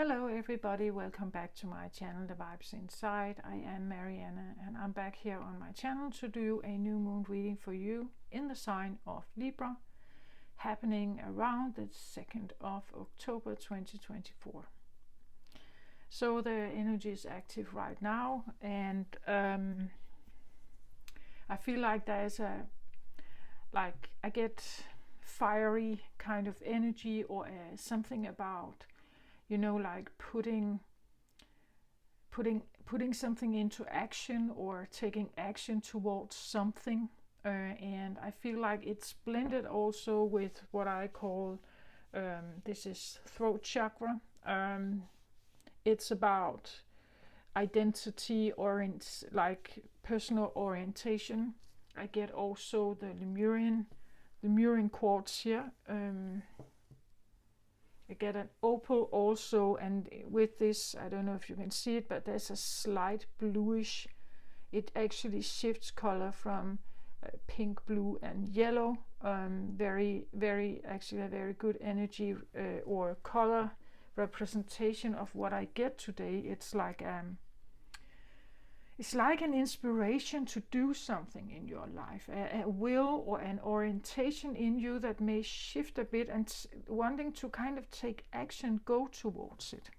Hello everybody, welcome back to my channel The Vibes Inside. I am Mariana and I'm back here on my channel to do a new moon reading for you in the sign of Libra, happening around the 2nd of October 2024. So the energy is active right now, and I feel like there's I get fiery kind of energy, or something about, you know, like putting something into action or taking action towards something, and I feel like it's blended also with what I call this is throat chakra. It's about identity, like personal orientation. I get also the Lemurian quartz here. I get an opal also, and with this, I don't know if you can see it, but there's a slight bluish. It actually shifts color from pink, blue, and yellow. Actually a very good energy or color representation of what I get today. It's like an inspiration to do something in your life, a will or an orientation in you that may shift a bit, and wanting to kind of take action, go towards it.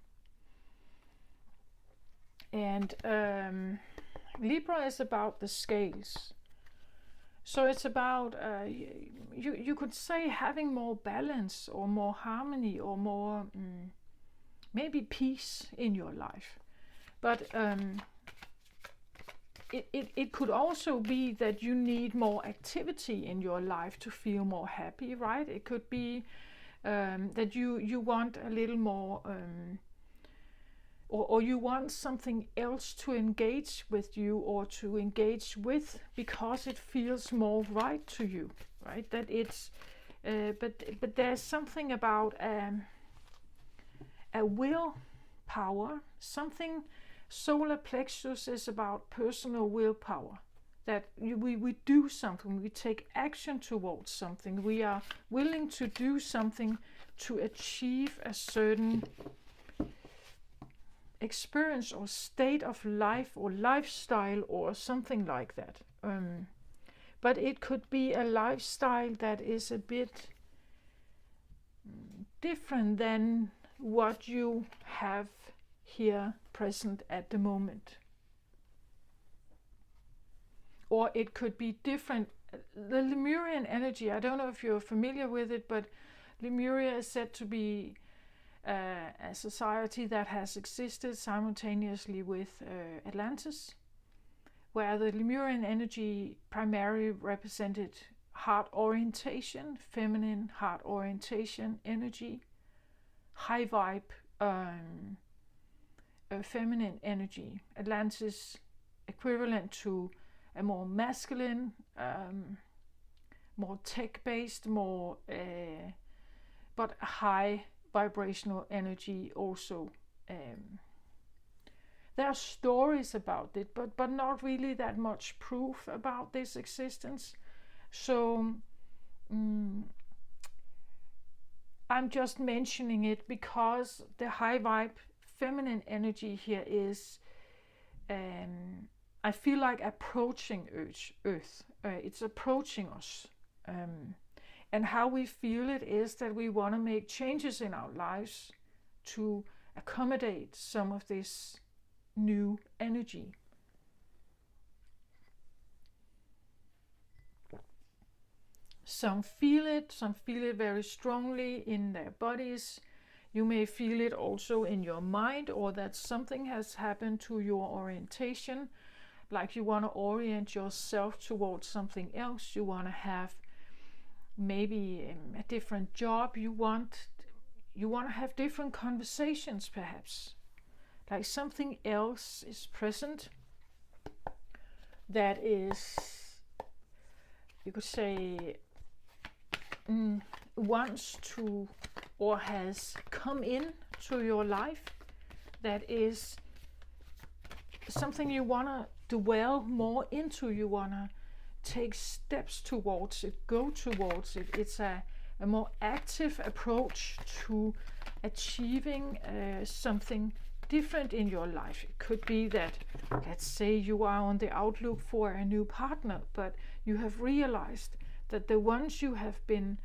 And Libra is about the scales. So it's about, you could say, having more balance or more harmony or more maybe peace in your life. But it could also be that you need more activity in your life to feel more happy, right? It could be that you want a little more, or you want something else to engage with you, or to engage with because it feels more right to you, right? That it's, but there's something about a willpower, something. Solar plexus is about personal willpower, that we do something, we take action towards something, we are willing to do something to achieve a certain experience or state of life or lifestyle or something like that. But it could be a lifestyle that is a bit different than what you have here present at the moment. Or it could be different. The Lemurian energy, I don't know if you're familiar with it, but Lemuria is said to be a society that has existed simultaneously with Atlantis, where the Lemurian energy primarily represented heart orientation, feminine heart orientation energy, high vibe, feminine energy. Atlantis equivalent to a more masculine, more tech-based, more but high vibrational energy also. There are stories about it, but not really that much proof about this existence. So I'm just mentioning it because the high vibe feminine energy here is, I feel like approaching Earth. It's approaching us. And how we feel it is that we want to make changes in our lives to accommodate some of this new energy. Some feel it very strongly in their bodies. You may feel it also in your mind, or that something has happened to your orientation, like you want to orient yourself towards something else. You want to have maybe a different job. You want to have different conversations, perhaps. Like something else is present that is, you could say, wants to or has come in to your life, that is something you want to dwell more into, you want to take steps towards it, go towards it. It's a more active approach to achieving something different in your life. It could be that, let's say, you are on the outlook for a new partner, but you have realized that the ones you have been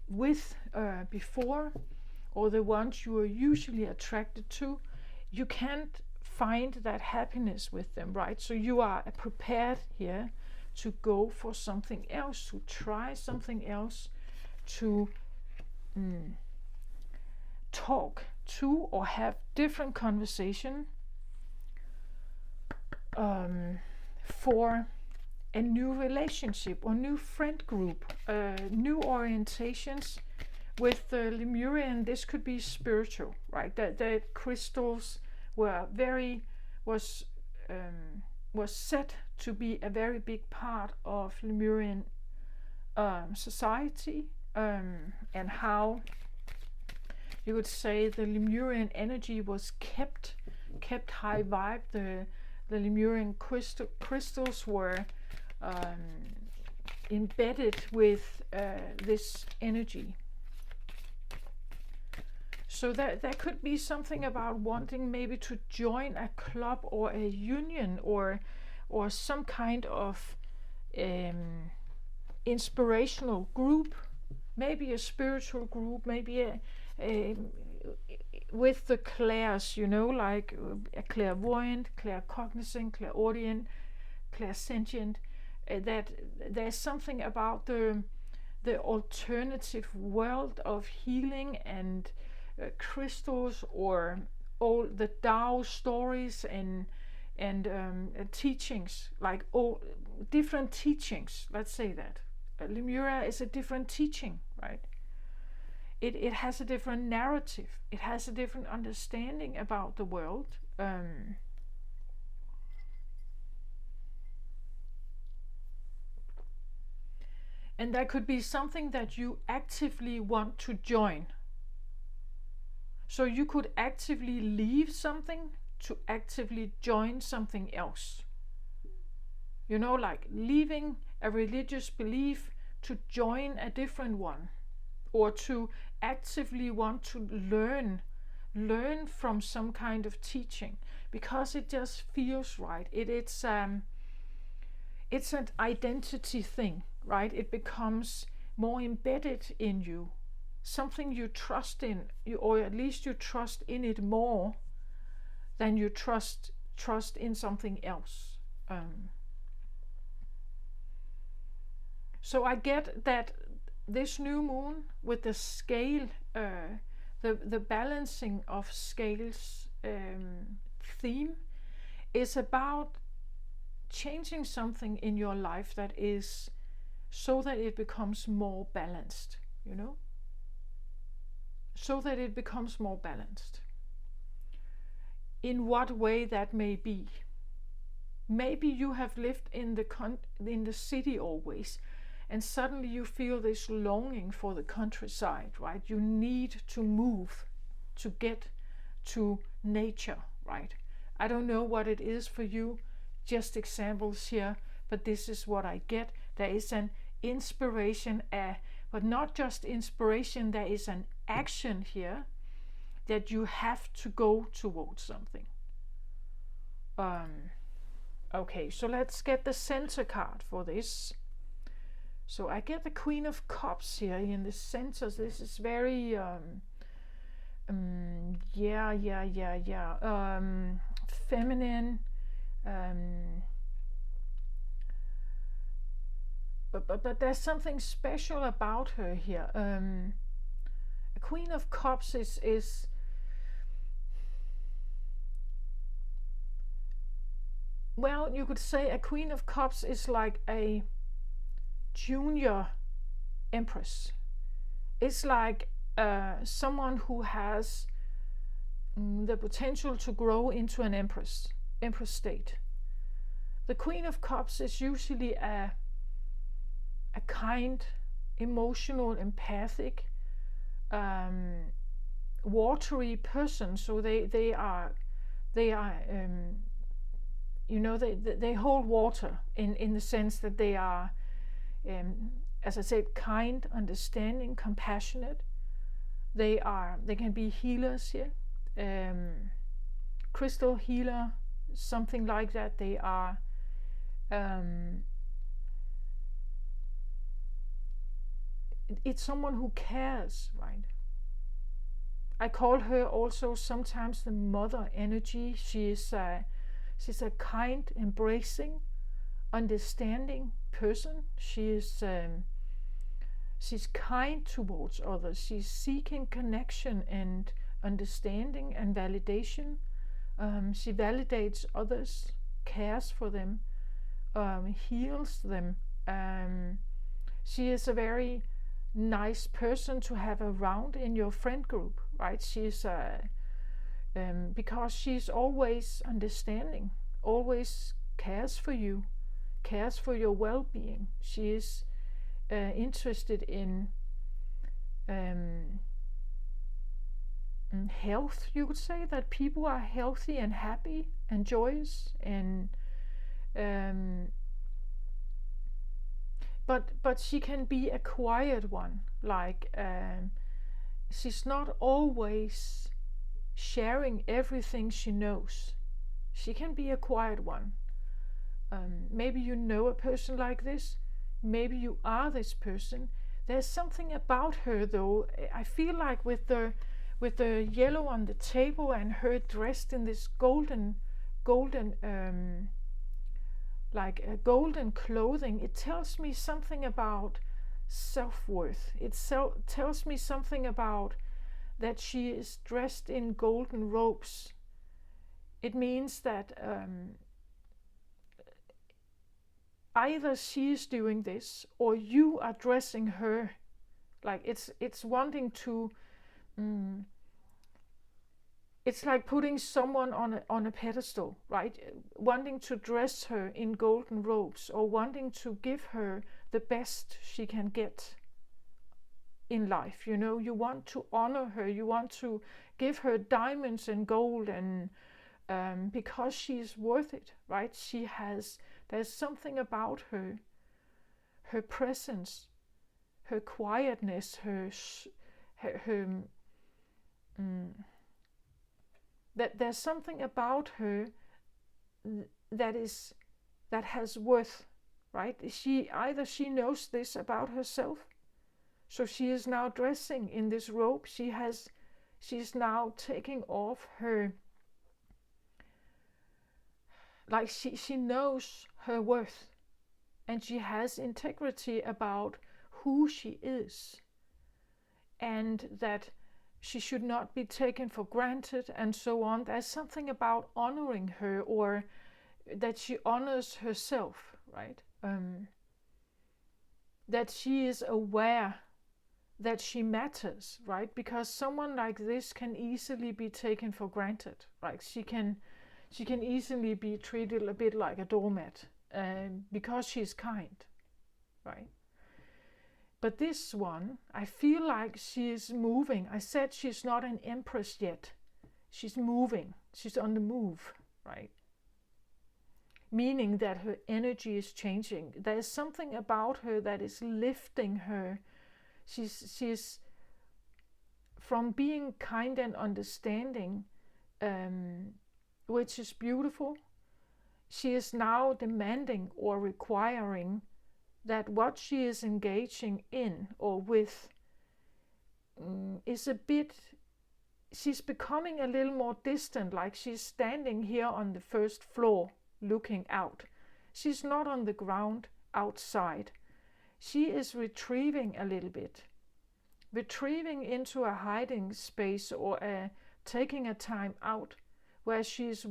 with before, or the ones you are usually attracted to, you can't find that happiness with them, right? So you are prepared here to go for something else, to try something else, to talk to or have different conversation for a new relationship or new friend group, new orientations. With the Lemurian, this could be spiritual, right? The crystals were was said to be a very big part of Lemurian society, and how you would say the Lemurian energy was kept high vibe. The Lemurian crystals were embedded with this energy. So there could be something about wanting maybe to join a club or a union, or some kind of inspirational group, maybe a spiritual group, maybe a with the clairs, like a clairvoyant, claircognizant, clairaudient, clairsentient. That there's something about the alternative world of healing and crystals, or all the Tao stories and teachings, like all different teachings. Let's say that Lemuria is a different teaching, right? It has a different narrative. It has a different understanding about the world. And that could be something that you actively want to join. So you could actively leave something to actively join something else. Like leaving a religious belief to join a different one, or to actively want to learn from some kind of teaching, because it just feels right. It's an identity thing, right? It becomes more embedded in you, something you trust in, or at least you trust in it more than you trust in something else. So I get that this new moon with the scale, the balancing of scales theme, is about changing something in your life that is so that it becomes more balanced, so that it becomes more balanced. In what way that may be. Maybe you have lived in the city always, and suddenly you feel this longing for the countryside, right? You need to move to get to nature, right? I don't know what it is for you, just examples here, but this is what I get. There is an inspiration, but not just inspiration, there is an action here that you have to go towards something. Okay, so let's get the center card for this. So I get the Queen of Cups here in the center. This is very feminine, but there's something special about her here. A Queen of Cups is well, you could say a Queen of Cups is like a junior empress. It's like someone who has the potential to grow into an empress state. The Queen of Cups is usually a kind, emotional, empathic, watery person. So they are they hold water in the sense that they are, as I said, kind, understanding, compassionate, They can be healers here, crystal healer, something like that. They are it's someone who cares, right? I call her also sometimes the mother energy. She's a kind, embracing, understanding person. She's kind towards others. She's seeking connection and understanding and validation. She validates others, cares for them, heals them. She is a very nice person to have around in your friend group, right? She's because she's always understanding, always cares for you, cares for your well-being. She is interested in health. You could say that people are healthy and happy and joyous, and but she can be a quiet one. Like she's not always sharing everything she knows. She can be a quiet one. Maybe you know a person like this. Maybe you are this person. There's something about her, though. I feel like with the yellow on the table and her dressed in this golden like a golden clothing, it tells me something about self-worth. It tells me something about that she is dressed in golden robes. It means that either she is doing this or you are dressing her. Like it's wanting to it's like putting someone on a pedestal, right? Wanting to dress her in golden robes, or wanting to give her the best she can get in life. You know, you want to honor her, you want to give her diamonds and gold, and because she's worth it, right? There's something about her presence, her quietness, that there's something about her that has worth, right? She knows this about herself, so she is now dressing in this robe. She's now taking off her, like she knows her worth, and she has integrity about who she is, and that she should not be taken for granted, and so on. There's something about honoring her, or that she honors herself, right? That she is aware that she matters, right? Because someone like this can easily be taken for granted, right? She can easily be treated a bit like a doormat, because she's kind, right? But this one, I feel like she is moving. I said she's not an empress yet. She's moving. She's on the move, right? Meaning that her energy is changing. There's something about her that is lifting her. She's from being kind and understanding, which is beautiful. She is now demanding or requiring that what she is engaging in or with is a bit, she's becoming a little more distant, like she's standing here on the first floor looking out. She's not on the ground outside. She is retrieving a little bit, retrieving into a hiding space, or taking a time out where she's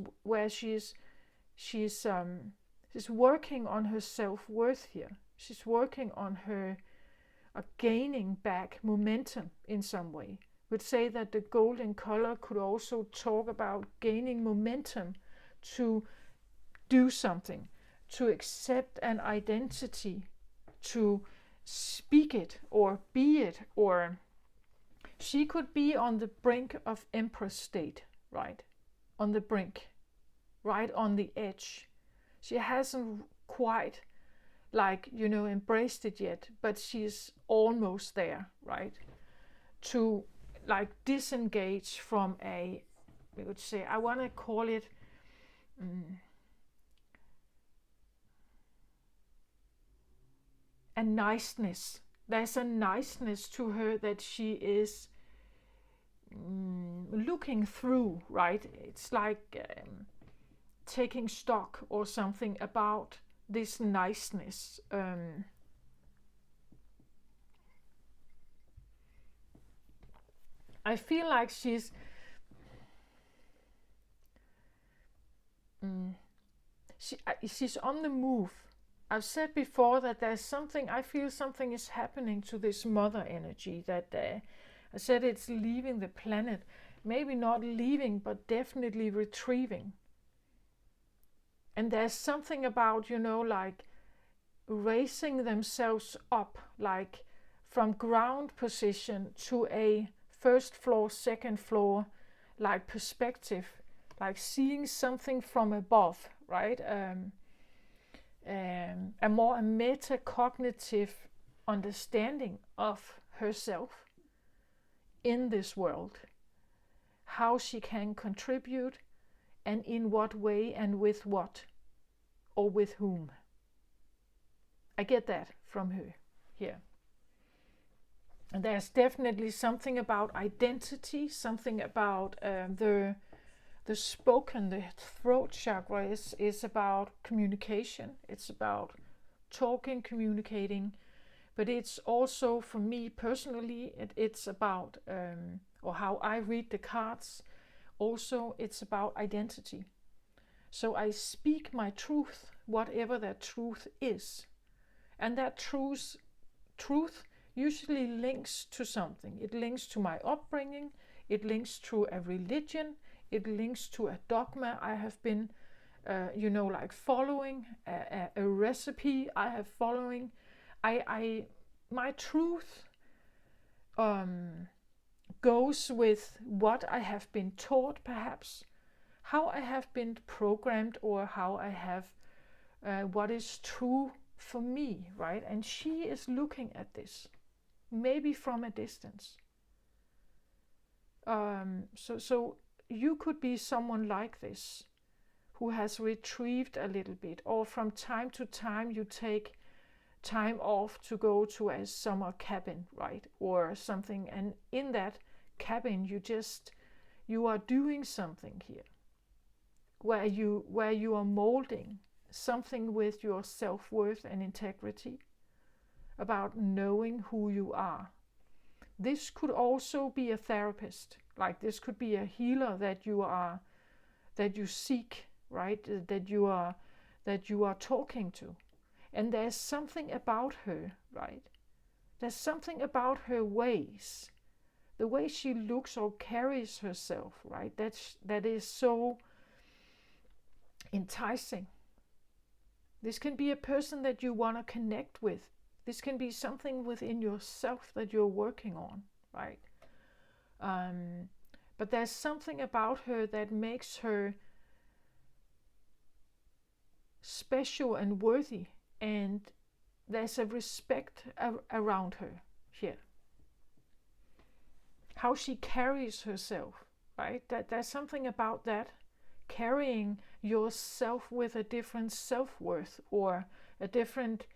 working on her self-worth here. She's working on her gaining back momentum in some way. Would say that the golden color could also talk about gaining momentum to do something, to accept an identity, to speak it or be it, or she could be on the brink of Empress state, right? On the brink, right on the edge. She hasn't quite embraced it yet, but she's almost there, right? To like disengage from we would say, I want to call it a niceness. There's a niceness to her that she is looking through, right? It's like taking stock or something about this niceness. I feel like she's she's on the move. I've said before that there's something, I feel something is happening to this mother energy, that I said it's leaving the planet. Maybe not leaving, but definitely retrieving. And there's something about, like raising themselves up, like from ground position to a first floor, second floor, like perspective, like seeing something from above, right? A more metacognitive understanding of herself in this world, how she can contribute, and in what way, and with what, or with whom. I get that from her here. And there's definitely something about identity, something about the spoken, the throat chakra is about communication. It's about talking, communicating, but it's also, for me personally, it's about, or how I read the cards, also it's about identity. So I speak my truth, whatever that truth is. And that truth usually links to something. It links to my upbringing, it links to a religion, it links to a dogma I have been, like following, a recipe I have following. My truth goes with what I have been taught, perhaps, how I have been programmed, or how I have, what is true for me, right? And she is looking at this, maybe from a distance. So you could be someone like this, who has retrieved a little bit, or from time to time you take time off to go to a summer cabin, right, or something, and in that cabin you are doing something here, where you are molding something with your self-worth and integrity, about knowing who you are. This could also be a therapist, like this could be a healer that you seek, right, that you are talking to. And there's something about her, right? There's something about her ways, the way she looks or carries herself, right? That is so enticing. This can be a person that you want to connect with. This can be something within yourself that you're working on, right? But there's something about her that makes her special and worthy, and there's a respect around her here. How she carries herself, right? There's something about that, carrying yourself with a different self-worth, or a different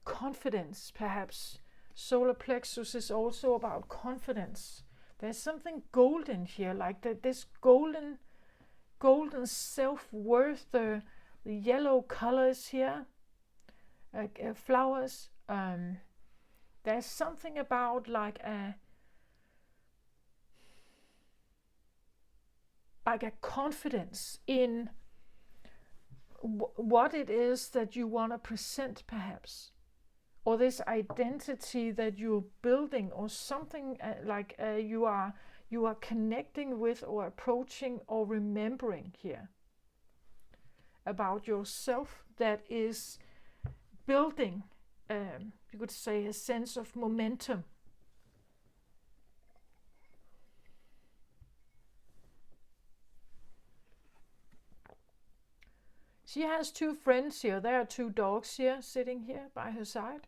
confidence, perhaps. Solar plexus is also about confidence. There's something golden here, like this golden self-worth, the yellow colors here, flowers. There's something about like a confidence in what it is that you want to present, perhaps, or this identity that you're building, or something you are connecting with, or approaching, or remembering here about yourself, that is building, you could say, a sense of momentum. She has two friends here. There are two dogs here, sitting here by her side.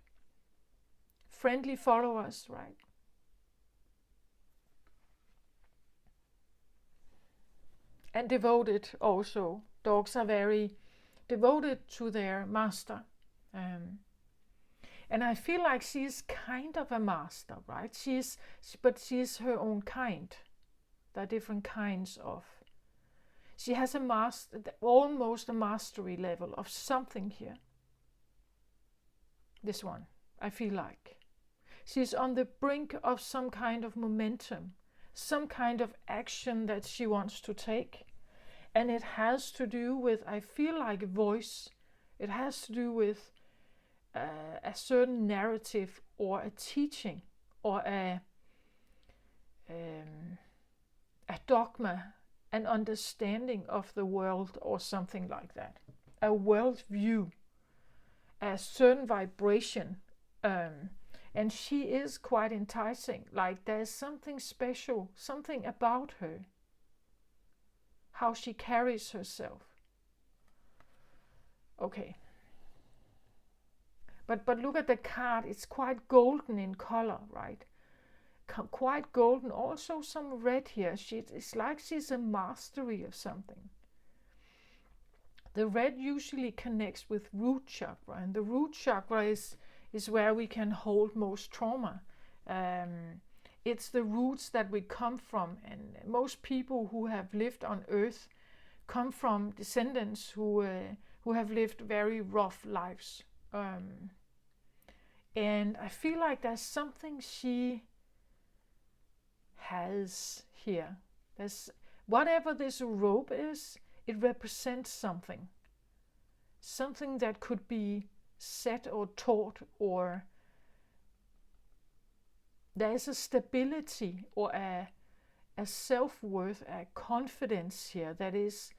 friendly followers, right? And devoted also. Dogs are very devoted to their master. And I feel like she's kind of a master, right? But she's her own kind. There are different kinds of. She has almost a mastery level of something here. This one, I feel like. She's on the brink of some kind of momentum, some kind of action that she wants to take. And it has to do with, I feel like, voice. It has to do with a certain narrative or a teaching or a dogma, an understanding of the world or something like that. A world view, a certain vibration. And she is quite enticing. Like there's something special, something about her. How she carries herself. Okay. But look at the card, it's quite golden in color, right? Quite golden, also some red here. It's like she's a mastery of something. The red usually connects with root chakra, and the root chakra is where we can hold most trauma. It's the roots that we come from, and most people who have lived on earth come from descendants who have lived very rough lives. And I feel like there's something she has here. There's whatever this rope is, it represents something. Something that could be said or taught, or there's a stability or a self-worth, a confidence here that is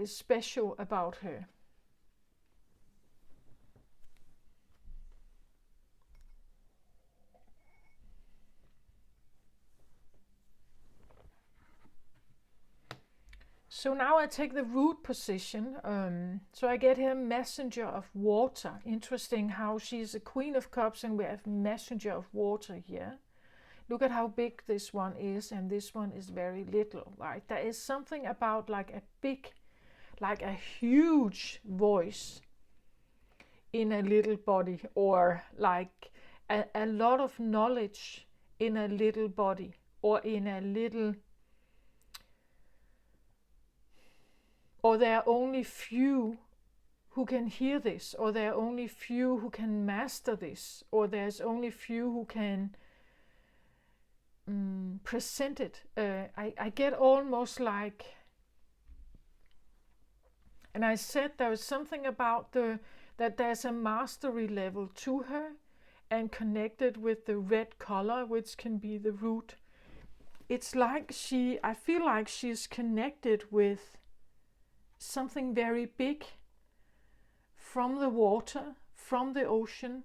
special about her. So now I take the root position. So I get here messenger of water. Interesting how she's a queen of cups and we have messenger of water here. Look at how big this one is, and this one is very little, right? There is something about like a huge voice in a little body, or like a lot of knowledge in a little body, or in a little, or there are only few who can hear this, or there are only few who can master this, or there's only few who can present it. I get almost like, and I said there is something about that there's a mastery level to her, and connected with the red color, which can be the root. It's like I feel like she's connected with something very big from the water, from the ocean.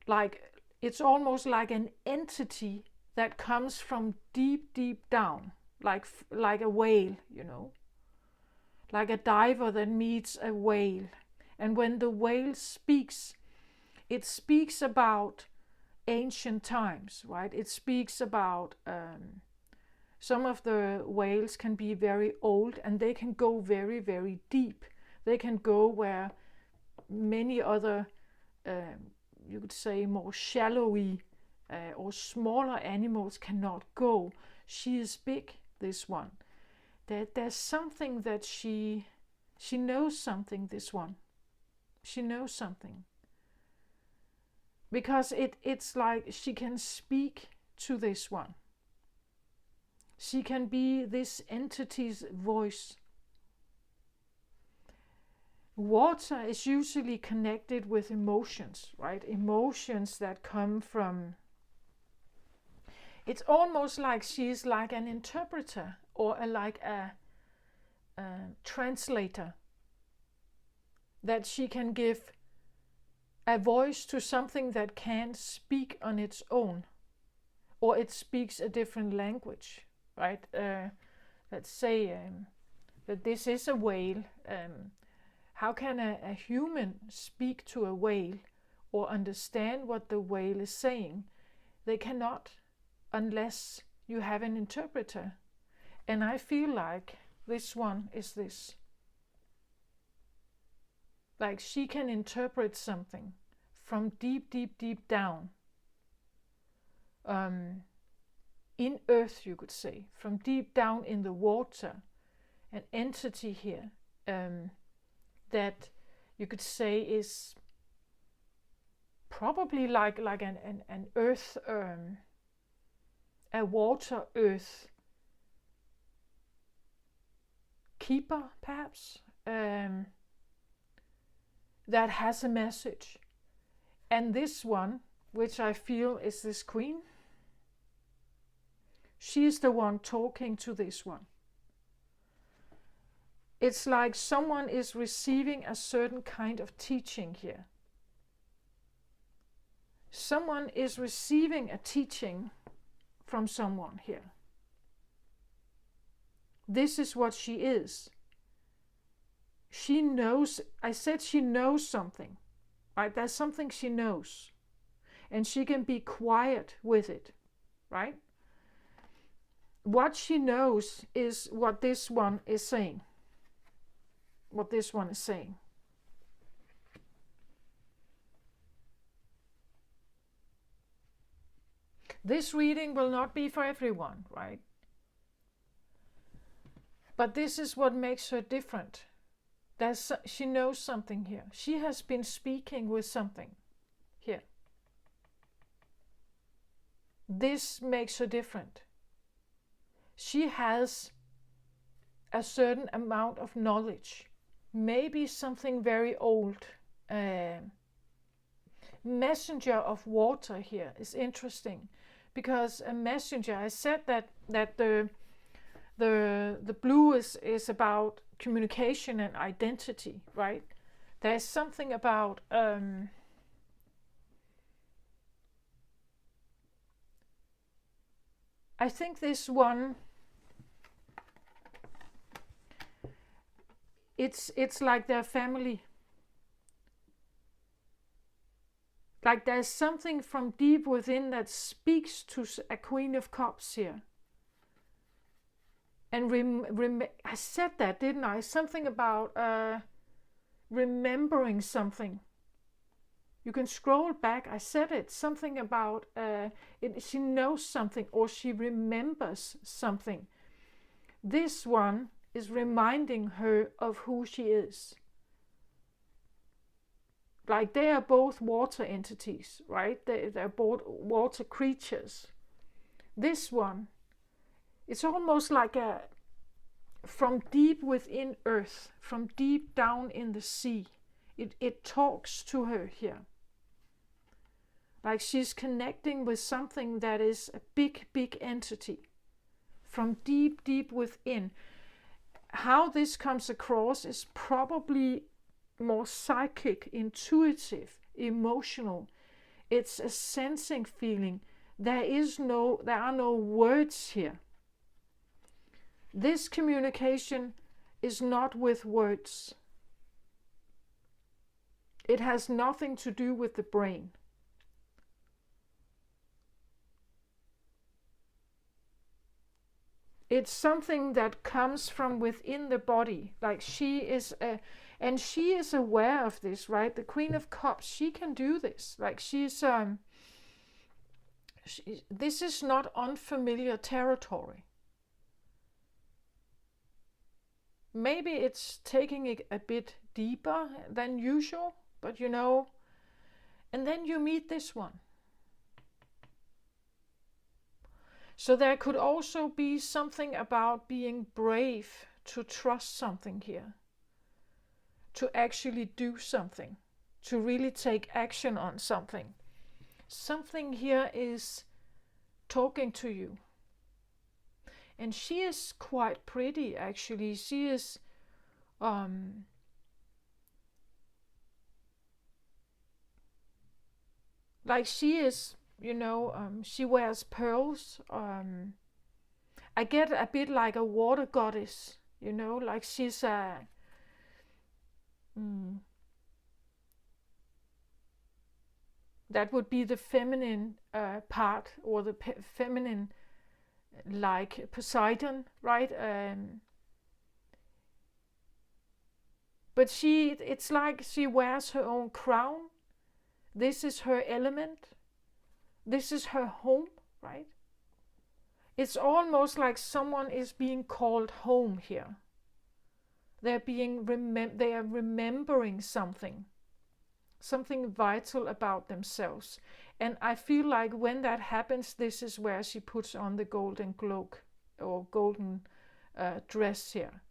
Like it's almost like an entity that comes from deep, deep down, like a whale, you know, like a diver that meets a whale. And when the whale speaks, it speaks about ancient times, right? It speaks about some of the whales can be very old, and they can go very, very deep. They can go where many other, you could say, more shallowy or smaller animals cannot go. She is big, this one. There's something that she knows something, this one. She knows something. Because it's like she can speak to this one. She can be this entity's voice. Water is usually connected with emotions, right? Emotions that come from. It's almost like she's like an interpreter, or like a translator. That she can give a voice to something that can't speak on its own, or it speaks a different language, right? Let's say that this is a whale. How can a human speak to a whale, or understand what the whale is saying. They cannot unless you have an interpreter. And I feel like this one is this. Like she can interpret something from deep, deep, deep down. In earth, you could say, from deep down in the water, an entity here that you could say is probably like an earth, a water earth keeper, perhaps, that has a message. And this one, which I feel is this queen, she's the one talking to this one. It's like someone is receiving a certain kind of teaching here. Someone is receiving a teaching from someone here. This is what she is. She knows, I said she knows something, right? There's something she knows. And she can be quiet with it, right? What she knows is what this one is saying. What this one is saying. This reading will not be for everyone, right? But this is what makes her different. She knows something here. She has been speaking with something here. This makes her different. She has a certain amount of knowledge, maybe something very old. Messenger of water here is interesting, because a messenger, I said that the blue is about communication and identity, right? There's something about I think this one, it's like their family. Like there's something from deep within that speaks to a Queen of Cups here. And I said that, didn't I? Something about remembering something. You can scroll back. I said it. Something about she knows something, or she remembers something. This one is reminding her of who she is. Like they are both water entities, right? They're both water creatures. This one, it's almost like from deep within earth, from deep down in the sea. It talks to her here. Like she's connecting with something that is a big, big entity. From deep, deep within. How this comes across is probably more psychic, intuitive, emotional. It's a sensing feeling. There are no words here. This communication is not with words. It has nothing to do with the brain. It's something that comes from within the body. Like she is aware of this, right? The Queen of Cups, she can do this. Like this is not unfamiliar territory. Maybe it's taking it a bit deeper than usual, but and then you meet this one. So there could also be something about being brave to trust something here, to actually do something, to really take action on something. Something here is talking to you. And she is quite pretty, actually. She is like she is, she wears pearls. I get a bit like a water goddess, like she's a that would be the feminine part, or the feminine, like Poseidon, right? But it's like she wears her own crown. This is her element. This is her home, right? It's almost like someone is being called home here. They are remembering something vital about themselves. And I feel like when that happens, this is where she puts on the golden cloak or golden dress here.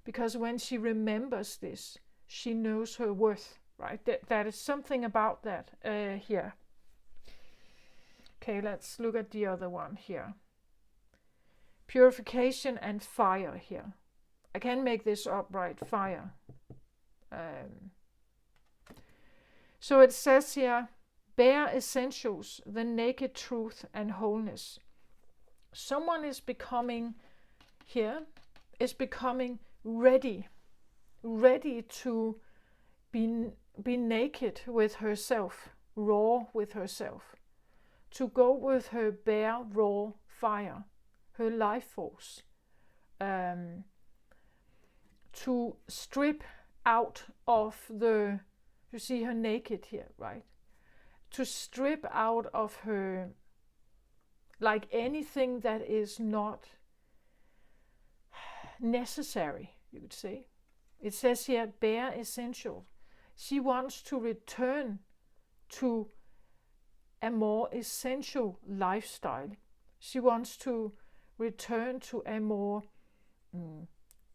Because when she remembers this, she knows her worth, right? That is something about that here. Okay, let's look at the other one here. Purification and fire here. I can make this up, right? Fire. So it says here, bare essentials, the naked truth and wholeness. Someone is becoming ready to be naked with herself, raw with herself, to go with her bare, raw fire, her life force, to strip out of the, you see her naked here, right? To strip out of her, like anything that is not necessary, you could say. It says here, bare essential. She wants to return to a more essential lifestyle. She wants to return to a more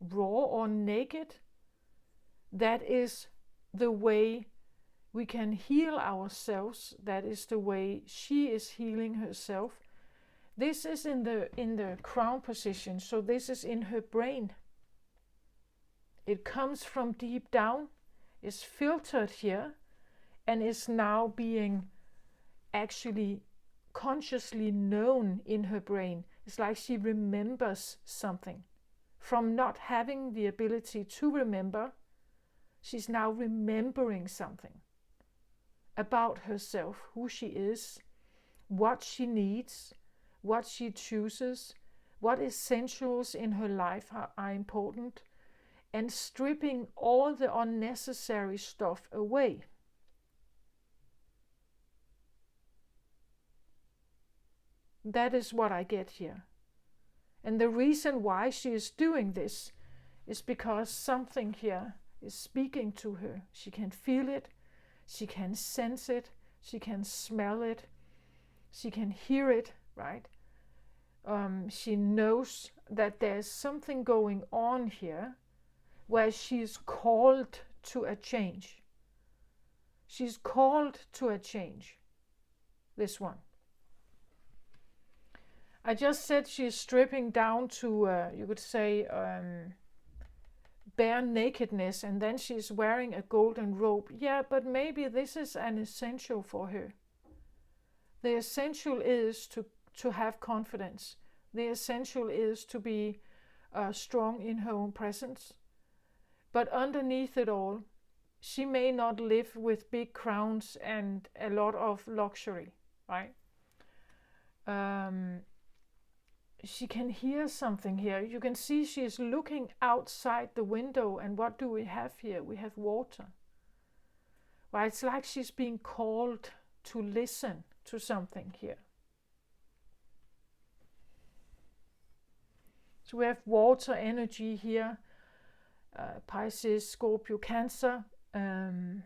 raw or naked. That is the way we can heal ourselves. That is the way she is healing herself. This is in the crown position, so this is in her brain. It comes from deep down, is filtered here, and is now being actually consciously known in her brain. It's like she remembers something. From not having the ability to remember, she's now remembering something about herself, who she is, what she needs, what she chooses, what essentials in her life are important, and stripping all the unnecessary stuff away. That is what I get here. And the reason why she is doing this is because something here is speaking to her. She can feel it, she can sense it, she can smell it, she can hear it, right? She knows that there's something going on here where she's called to a change. She's called to a change. This one. I just said she's stripping down to, you could say, bare nakedness, and then she's wearing a golden robe. Yeah, but maybe this is an essential for her. The essential is to have confidence. The essential is to be strong in her own presence. But underneath it all, she may not live with big crowns and a lot of luxury, right? She can hear something here. You can see she is looking outside the window, and what do we have here? We have water. Right? It's like she's being called to listen to something here. So we have water energy here, Pisces, Scorpio, Cancer. I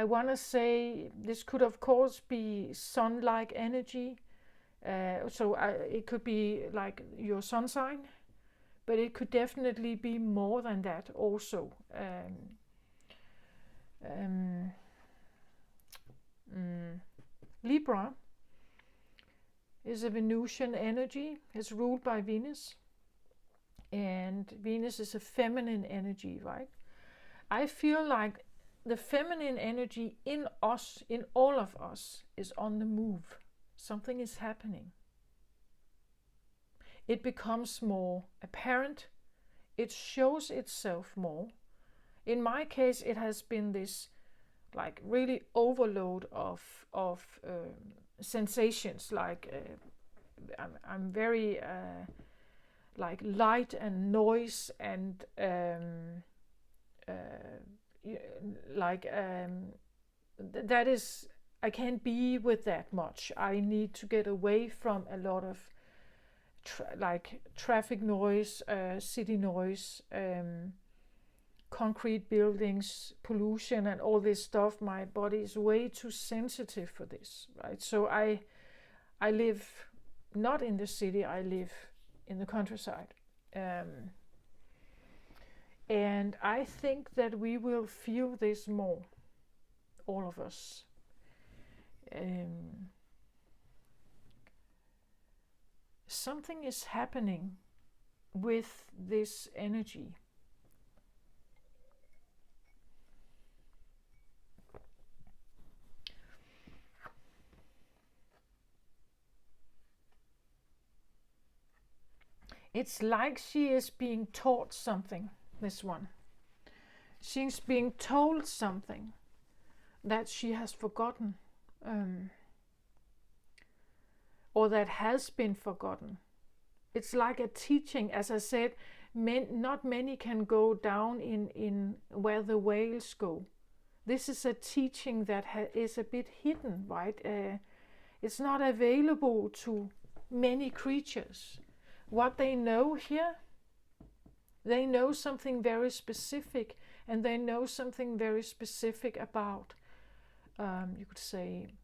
want to say this could of course be sun-like energy. It could be like your sun sign, but it could definitely be more than that also. Libra is a Venusian energy. It's ruled by Venus, and Venus is a feminine energy, right? I feel like the feminine energy in us, in all of us, is on the move. Something is happening. It becomes more apparent. It shows itself more. In my case, it has been this like really overload of sensations. Like I'm very like light and noise and like that is, I can't be with that much. I need to get away from a lot of like traffic noise, city noise, concrete buildings, pollution, and all this stuff. My body is way too sensitive for this, right? So I live not in the city. I live in the countryside, and I think that we will feel this more, all of us. Something is happening with this energy. It's like she is being taught something, this one. She's being told something that she has forgotten, or that has been forgotten. It's like a teaching. As I said, not many can go down in where the whales go. This is a teaching that is a bit hidden, right? It's not available to many creatures. What they know here, they know something very specific, and they know something very specific about, you could say,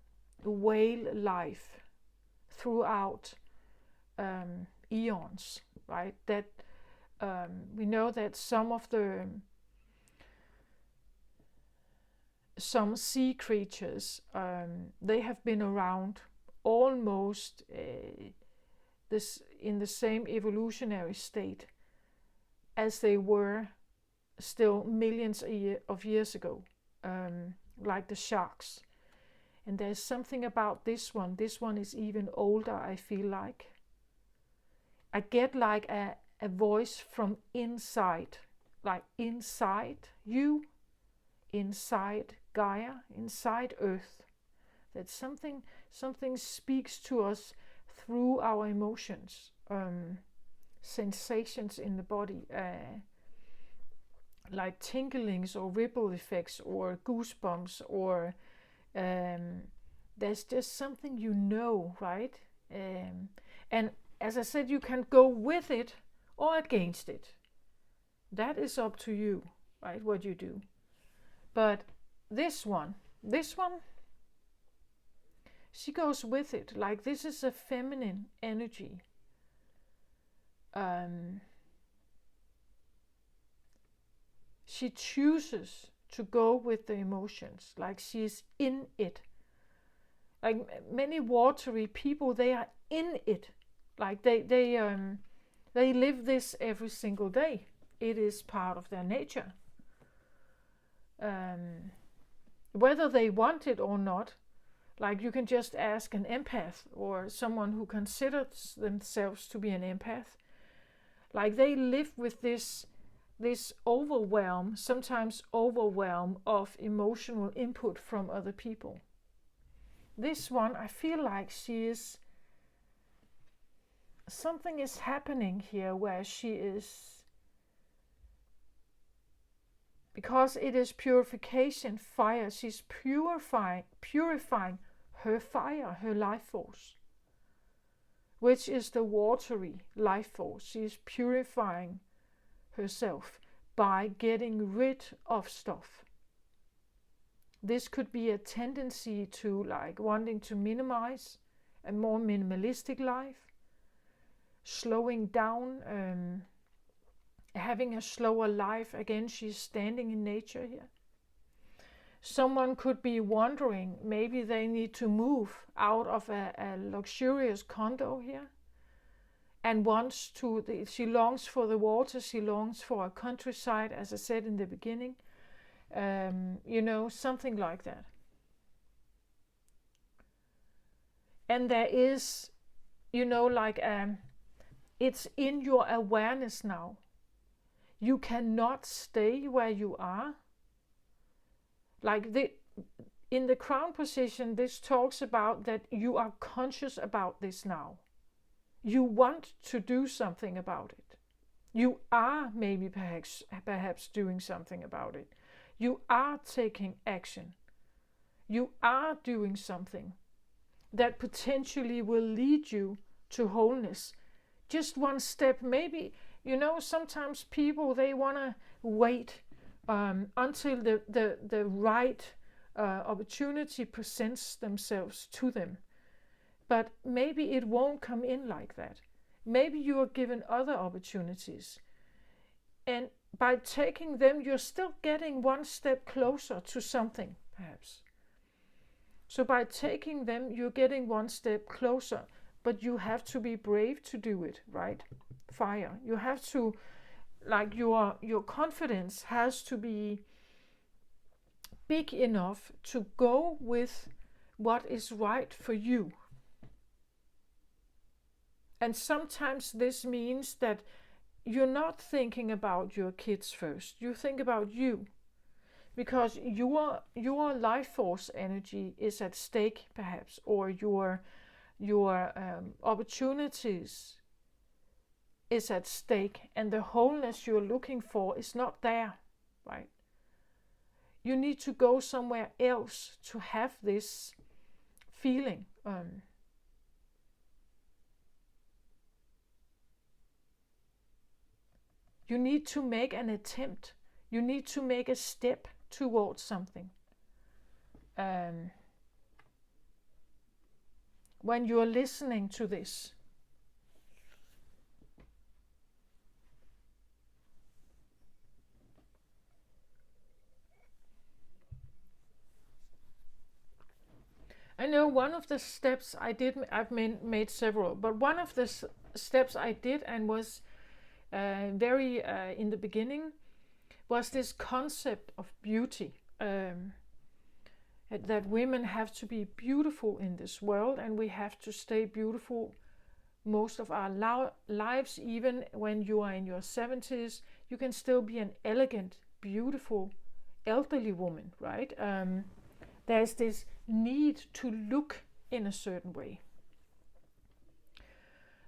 whale life throughout eons, right? That we know that some sea creatures, they have been around almost this in the same evolutionary state as they were still millions of years ago, like the sharks. And there's something about this one. This one is even older, I feel like. I get like a voice from inside, like inside you, inside Gaia, inside Earth. That something speaks to us through our emotions, sensations in the body, like tinglings or ripple effects or goosebumps, or there's just something, right? And as I said, you can go with it or against it. That is up to you, right? What you do. But this one, she goes with it. Like, this is a feminine energy. She chooses to go with the emotions, like she's in it. Like many watery people, they are in it. Like they live this every single day. It is part of their nature. Whether they want it or not, like you can just ask an empath or someone who considers themselves to be an empath. Like they live with this sometimes overwhelm of emotional input from other people. This one, I feel like something is happening here where she is, because it is purification, fire, she's purifying her fire, her life force, which is the watery life force. She's purifying herself by getting rid of stuff. This could be a tendency to like wanting to minimize a more minimalistic life, slowing down, having a slower life. Again, she's standing in nature here. Someone could be wondering, maybe they need to move out of a luxurious condo here, and she longs for the water, she longs for a countryside, as I said in the beginning, something like that. And there is, it's in your awareness now. You cannot stay where you are. Like in the crown position, this talks about that you are conscious about this now. You want to do something about it. You are maybe perhaps doing something about it. You are taking action. You are doing something that potentially will lead you to wholeness. Just one step, maybe, sometimes people, they want to wait until the right opportunity presents themselves to them. But maybe it won't come in like that. Maybe you are given other opportunities. And by taking them, you're still getting one step closer to something, perhaps. So by taking them, you're getting one step closer. But you have to be brave to do it, right? Fire. You have to, like, your confidence has to be big enough to go with what is right for you. And sometimes this means that you're not thinking about your kids first. You think about you. Because your life force energy is at stake, perhaps, or your opportunities is at stake, and the wholeness you're looking for is not there, right? You need to go somewhere else to have this feeling. You need to make an attempt. You need to make a step towards something. When you are listening to this, I know one of the steps I did, I've made several, but one of the steps I did and was very in the beginning was this concept of beauty. That women have to be beautiful in this world, and we have to stay beautiful most of our lives. Even when you are in your 70s, you can still be an elegant, beautiful, elderly woman, right? There's this need to look in a certain way.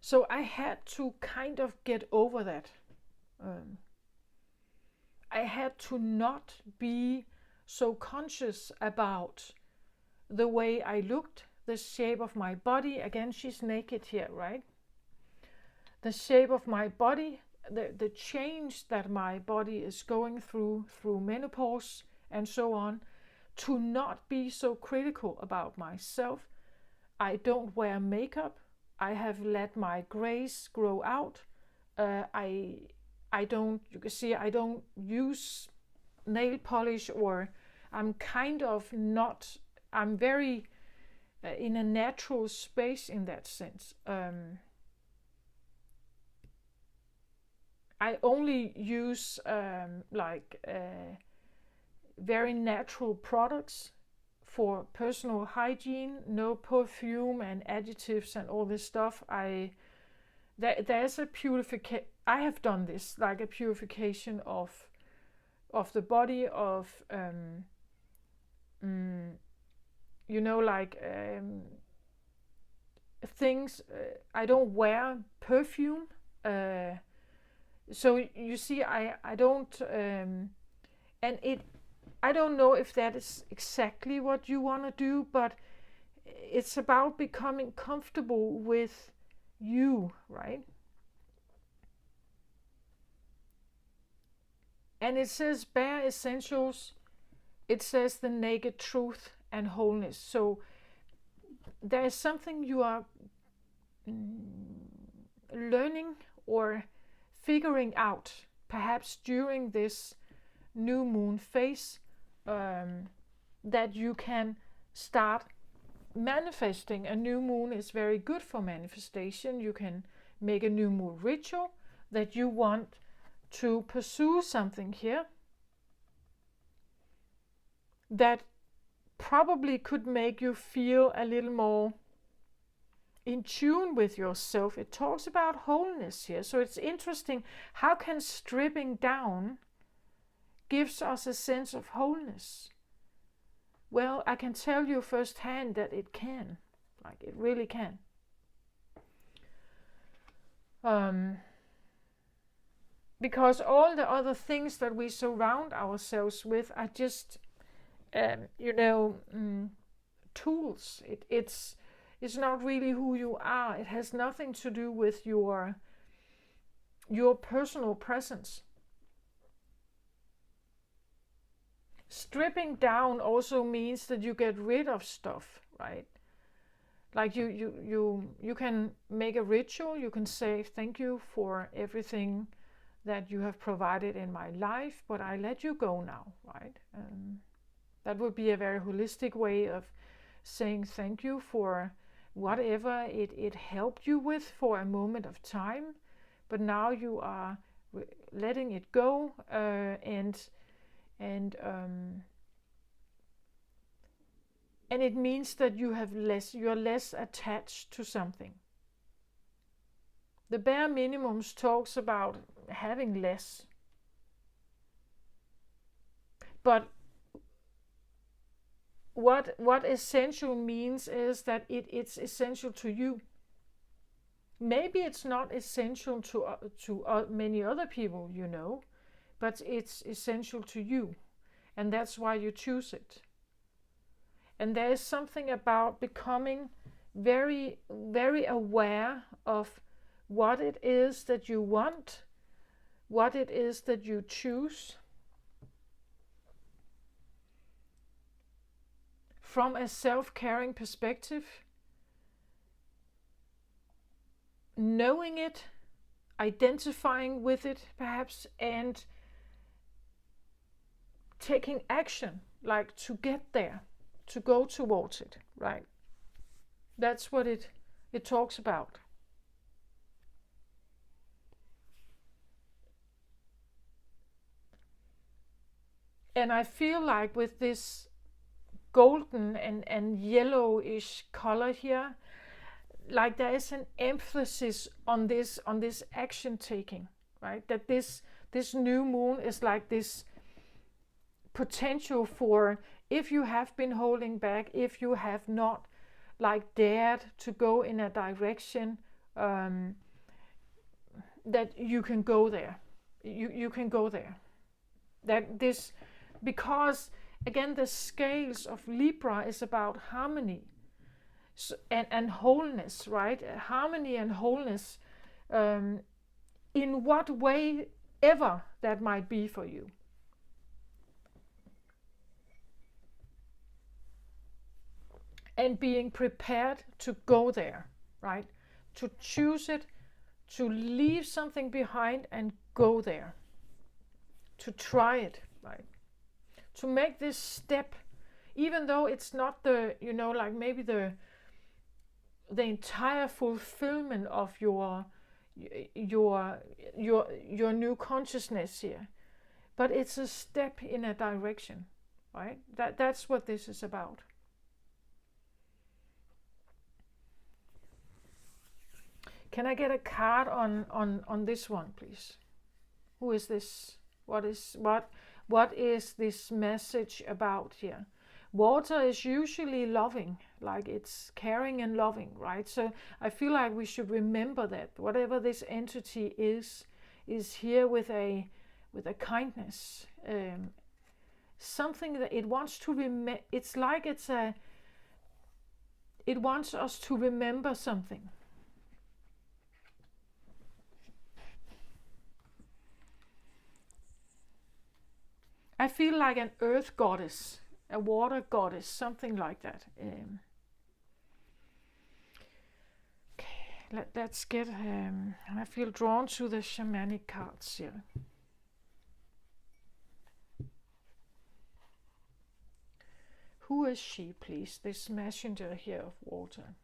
So I had to kind of get over that. I had to not be so conscious about the way I looked, the shape of my body. Again, she's naked here, right? The shape of my body, the change that my body is going through menopause and so on, to not be so critical about myself. I don't wear makeup. I have let my grays grow out. I don't, you can see, I don't use nail polish, or I'm kind of not, I'm very in a natural space in that sense. I only use very natural products for personal hygiene, no perfume and additives and all this stuff. There's a purification. I have done this, like a purification of the body, of things. I don't wear perfume, so you see, I don't, and it. I don't know if that is exactly what you want to do, but it's about becoming comfortable with you, right? And it says bare essentials. It says the naked truth and wholeness. So there is something you are learning or figuring out, perhaps during this new moon phase, that you can start manifesting. A new moon is very good for manifestation. You can make a new moon ritual that you want to pursue something here that probably could make you feel a little more in tune with yourself. It talks about wholeness here, so it's interesting. How can stripping down gives us a sense of wholeness? Well, I can tell you firsthand that it can. Like, it really can. Because all the other things that we surround ourselves with are just, tools. It's not really who you are. It has nothing to do with your personal presence. Stripping down also means that you get rid of stuff, right? Like you can make a ritual. You can say thank you for everything that you have provided in my life, but I let you go now, right? That would be a very holistic way of saying thank you for whatever it helped you with for a moment of time, but now you are letting it go, and it means that you're less attached to something. The bare minimums talks about having less, but what essential means is that it's essential to you. Maybe it's not essential to many other people, but it's essential to you, and that's why you choose it. And there is something about becoming very, very aware of what it is that you want, what it is that you choose, from a self-caring perspective, knowing it, identifying with it perhaps, and taking action, like to get there, to go towards it, right? That's what it talks about. And I feel like with this golden and yellowish color here, like there is an emphasis on this action taking, right? That this new moon is like this potential for, if you have been holding back, if you have not like dared to go in a direction, that you can go there. You can go there. That this, because again, the scales of Libra is about harmony and wholeness, right? Harmony and wholeness, in what way ever that might be for you. And being prepared to go there, right? To choose it, to leave something behind and go there. To try it, right? To make this step, even though it's not the, like maybe the entire fulfillment of your new consciousness here, but it's a step in a direction, right? That's what this is about. Can I get a card on this one, please? Who is this? What is this message about here? Water is usually loving, like it's caring and loving, right? So I feel like we should remember that whatever this entity is here with a kindness, something that it wants to remember. It's like it wants us to remember something. I feel like an earth goddess, a water goddess, something like that. Okay, let's get. I feel drawn to the shamanic cards here. Who is she, please? This messenger here of water.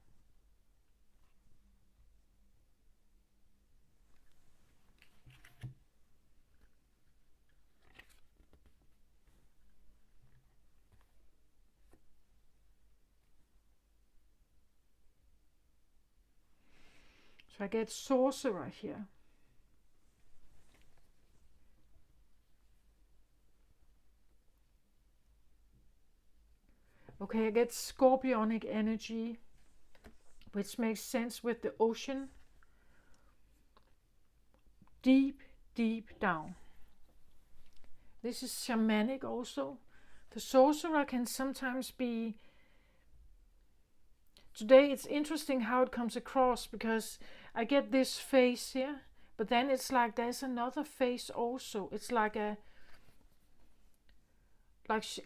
So I get sorcerer here. Okay, I get scorpionic energy, which makes sense with the ocean. Deep, deep down. This is shamanic also. The sorcerer can sometimes be... Today it's interesting how it comes across, because I get this face here, but then it's like there's another face also. It's like a...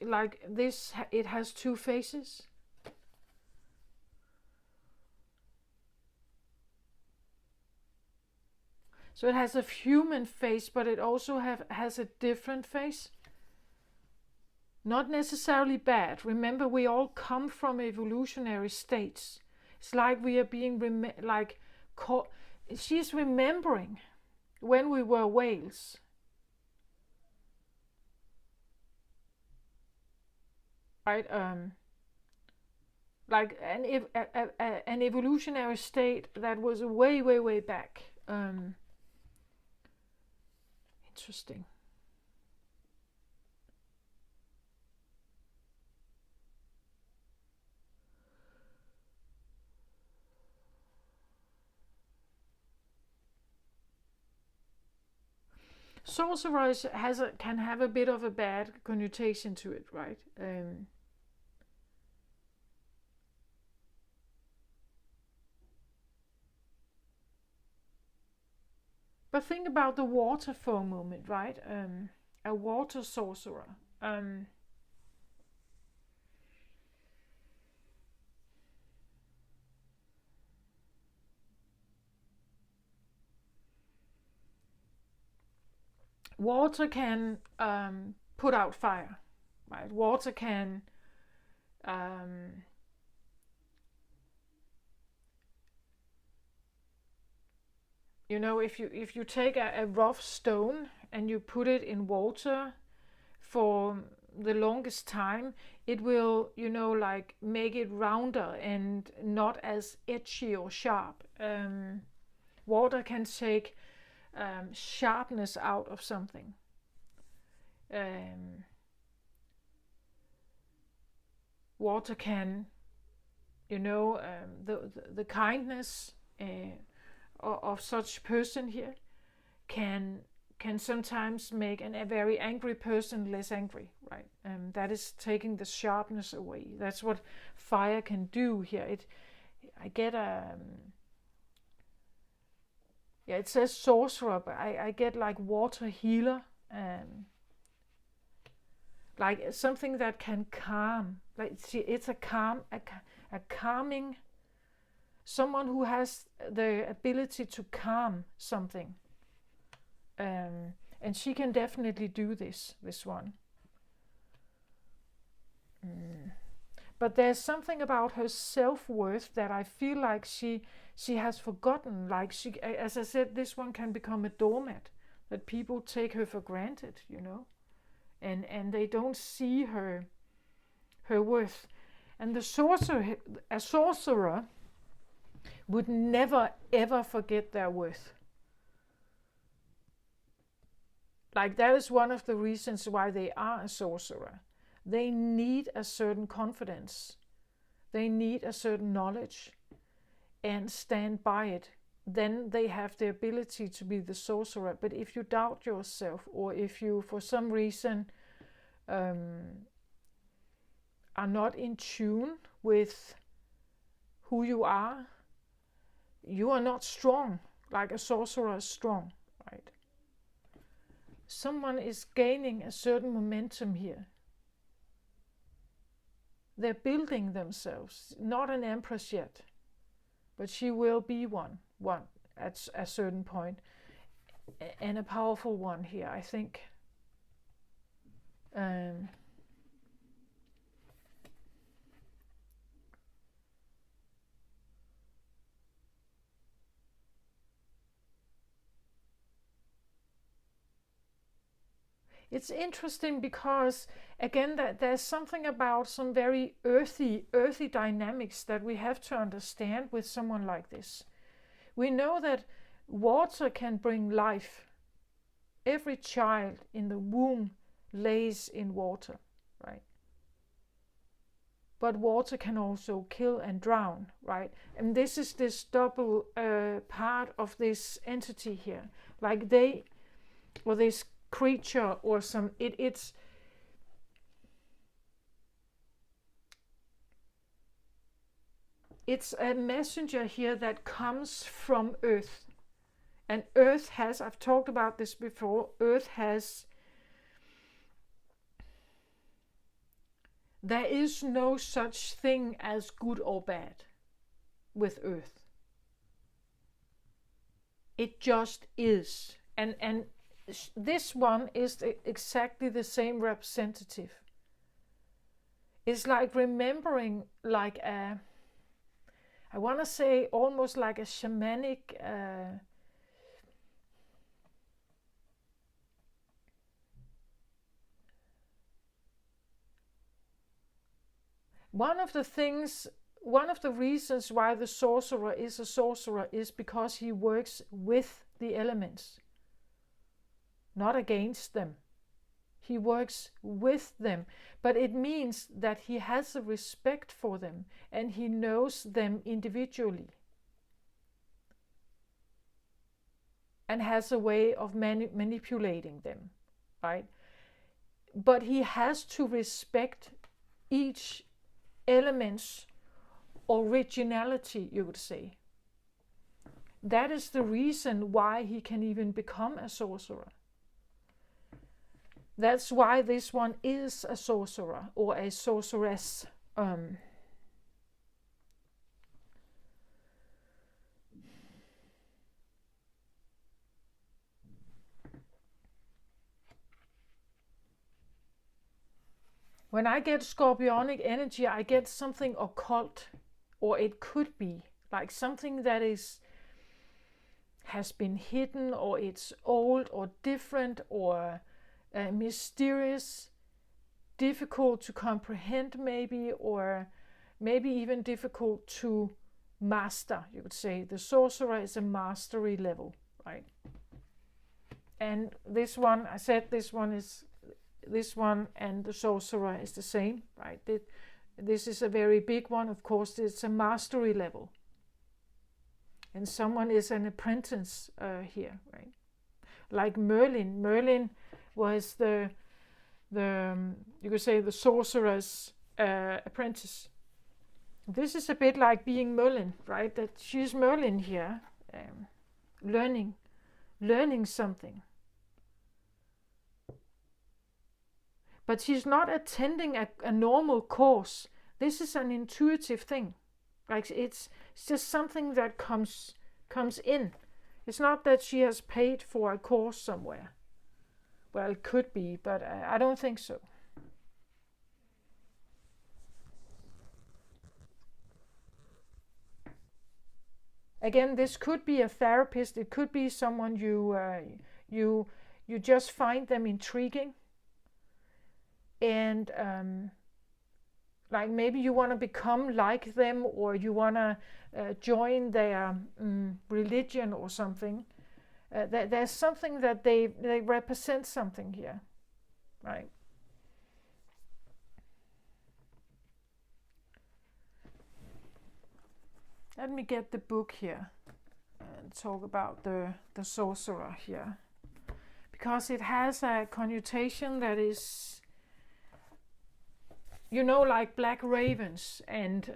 Like this, it has two faces. So it has a human face, but it also has a different face. Not necessarily bad. Remember, we all come from evolutionary states. It's like we are being she's remembering when we were whales. Right? Like an evolutionary state that was way, way, way back. Interesting. Sorcerer can have a bit of a bad connotation to it, right? But think about the water for a moment, right? A water sorcerer. Water can put out fire, right? Water can if you take a rough stone and you put it in water for the longest time, it will like make it rounder and not as edgy or sharp. Water can take sharpness out of something. Water can, the kindness of such person here can sometimes make a very angry person less angry, right? That is taking the sharpness away. That's what fire can do here. I get it says sorcerer, but I get like water healer, like something that can calm. Like it's a calming, someone who has the ability to calm something. And she can definitely do this one. But there's something about her self-worth that I feel like she has forgotten. Like as I said, this one can become a doormat, that people take her for granted, and they don't see her worth. And a sorcerer would never ever forget their worth. Like that is one of the reasons why they are a sorcerer. They need a certain confidence. They need a certain knowledge and stand by it. Then they have the ability to be the sorcerer. But if you doubt yourself, or if you for some reason are not in tune with who you are not strong. Like a sorcerer is strong, right? Someone is gaining a certain momentum here. They're building themselves. Not an empress yet, but she will be one at a certain point, and a powerful one here, I think. It's interesting because, again, that there's something about some very earthy dynamics that we have to understand with someone like this. We know that water can bring life. Every child in the womb lays in water, right? but water can also kill and drown, right? And this is this double part of this entity here. Like they, or this creature, or some, it's a messenger here that comes from Earth. And Earth has, I've talked about this before, Earth has, there is no such thing as good or bad with Earth. It just is. And this one is exactly the same representative. It's like remembering, like a, I want to say almost like a shamanic one of the reasons why the sorcerer is a sorcerer is because he works with the elements, not against them. He works with them, but it means that he has a respect for them and he knows them individually and has a way of manipulating them, right? But he has to respect each element's originality, you would say. That is the reason why he can even become a sorcerer. That's why this one is a sorcerer or a sorceress. When I get scorpionic energy, I get something occult, or it could be like something that has been hidden, or it's old or different, or mysterious, difficult to comprehend maybe, or maybe even difficult to master, you could say. The sorcerer is a mastery level, right? And this one, I said this one and the sorcerer is the same, right? This is a very big one, of course. It's a mastery level. And someone is an apprentice here, right? Like Merlin. Merlin was the you could say the sorcerer's apprentice. This is a bit like being Merlin, right? That she's Merlin here, learning something. But she's not attending a normal course. This is an intuitive thing. Like it's just something that comes in. It's not that she has paid for a course somewhere. Well, it could be, but I don't think so. Again, this could be a therapist. It could be someone you just find them intriguing, and like maybe you want to become like them, or you want to join their religion or something. There's something that they represent something here, right? Let me get the book here and talk about the sorcerer here, because it has a connotation that is, like black ravens and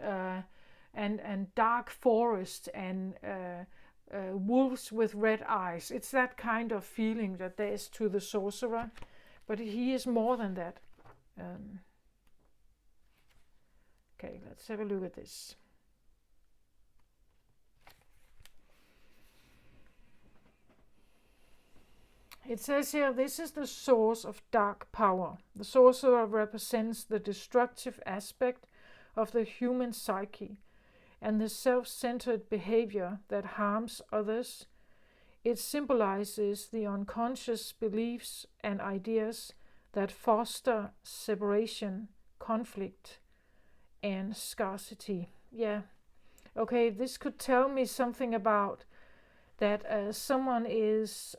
dark forest and wolves with red eyes. It's that kind of feeling that there is to the sorcerer, but he is more than that. Okay, let's have a look at this. It says here, this is the source of dark power. The sorcerer represents the destructive aspect of the human psyche and the self-centered behavior that harms others. It symbolizes the unconscious beliefs and ideas that foster separation, conflict, and scarcity. Yeah. Okay, this could tell me something about that someone is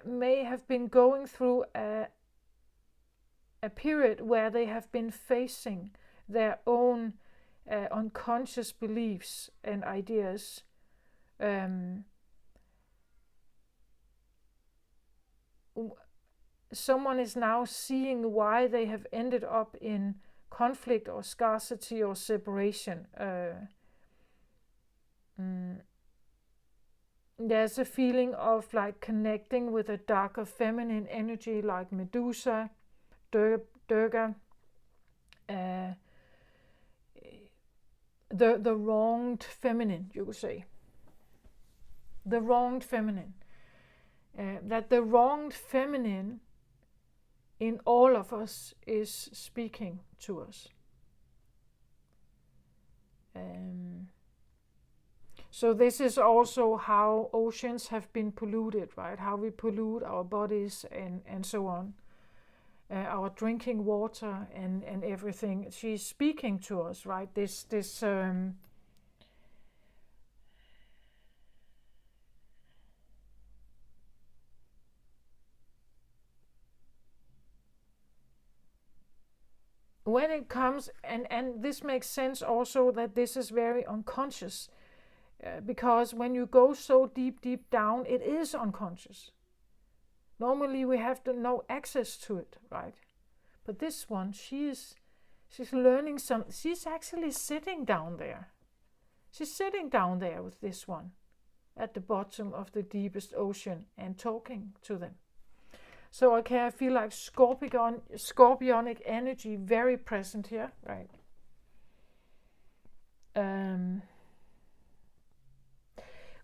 may have been going through a a period where they have been facing their own unconscious beliefs and ideas. Someone is now seeing why they have ended up in conflict or scarcity or separation. There's a feeling of like connecting with a darker feminine energy like Medusa, Durga, the wronged feminine, you could say. The wronged feminine. That the wronged feminine in all of us is speaking to us. So this is also how oceans have been polluted, right? How we pollute our bodies and so on. Our drinking water and everything. She's speaking to us, right? When it comes, and this makes sense also that this is very unconscious, because when you go so deep down, it is unconscious. Normally we have no access to it, right? But this one, she's learning something. She's actually sitting down there. She's sitting down there with this one at the bottom of the deepest ocean and talking to them. So I feel like scorpionic energy very present here, right?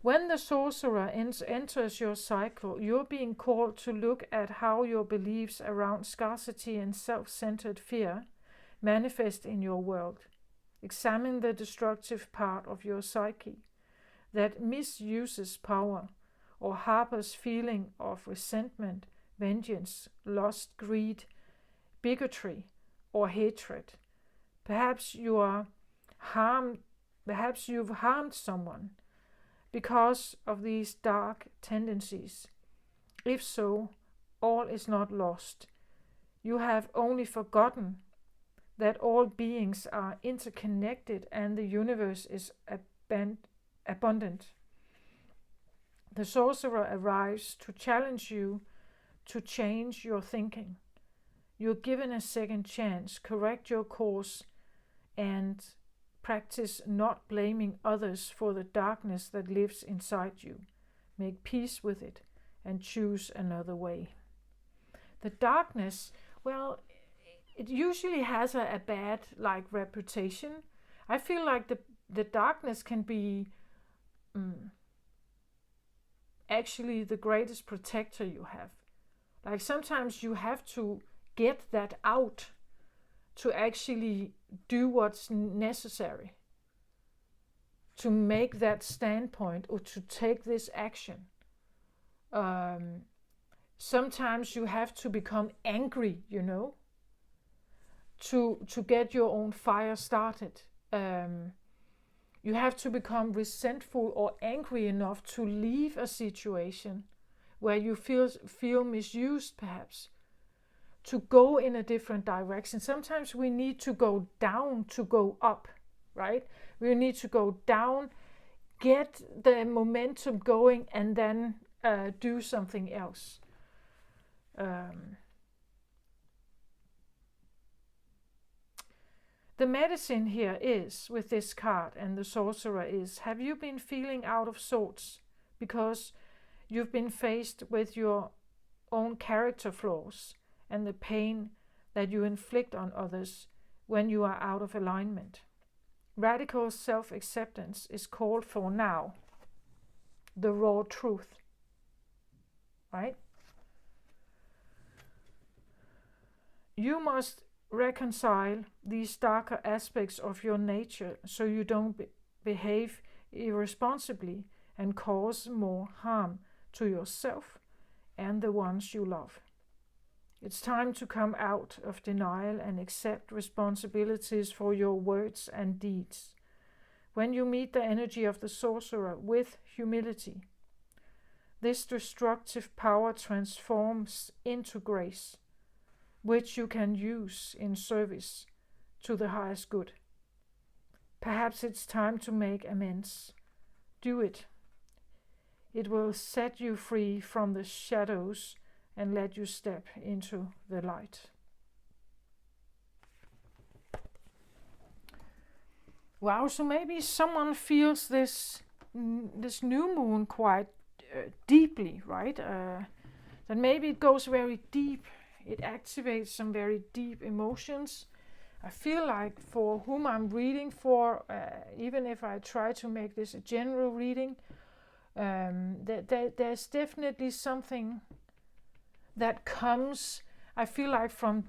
When the sorcerer enters your cycle, you're being called to look at how your beliefs around scarcity and self-centered fear manifest in your world. Examine the destructive part of your psyche that misuses power or harbors feeling of resentment, vengeance, lust, greed, bigotry, or hatred. Perhaps you've harmed someone because of these dark tendencies. If so, all is not lost. You have only forgotten that all beings are interconnected and the universe is abundant. The sorcerer arrives to challenge you to change your thinking. You're given a second chance. Correct your course and practice not blaming others for the darkness that lives inside you. Make peace with it and choose another way. The darkness, well, it usually has a bad reputation. I feel like the darkness can be actually the greatest protector you have. Like sometimes you have to get that out to actually do what's necessary, to make that standpoint or to take this action. Sometimes you have to become angry, to get your own fire started. You have to become resentful or angry enough to leave a situation where you feel misused, perhaps, to go in a different direction. Sometimes we need to go down to go up, right? We need to go down, get the momentum going, and then do something else. The medicine here is, with this card and the sorcerer, is, have you been feeling out of sorts because you've been faced with your own character flaws and the pain that you inflict on others when you are out of alignment? Radical self-acceptance is called for now. The raw truth, right? You must reconcile these darker aspects of your nature so you don't behave irresponsibly and cause more harm to yourself and the ones you love. It's time to come out of denial and accept responsibilities for your words and deeds. When you meet the energy of the sorcerer with humility, this destructive power transforms into grace. which you can use in service to the highest good. Perhaps it's time to make amends. Do it. It will set you free from the shadows and let you step into the light. Wow, so maybe someone feels this new moon quite deeply, right? That maybe it goes very deep. It activates some very deep emotions. I feel like for whom I'm reading for, even if I try to make this a general reading, there's definitely something that comes, I feel like from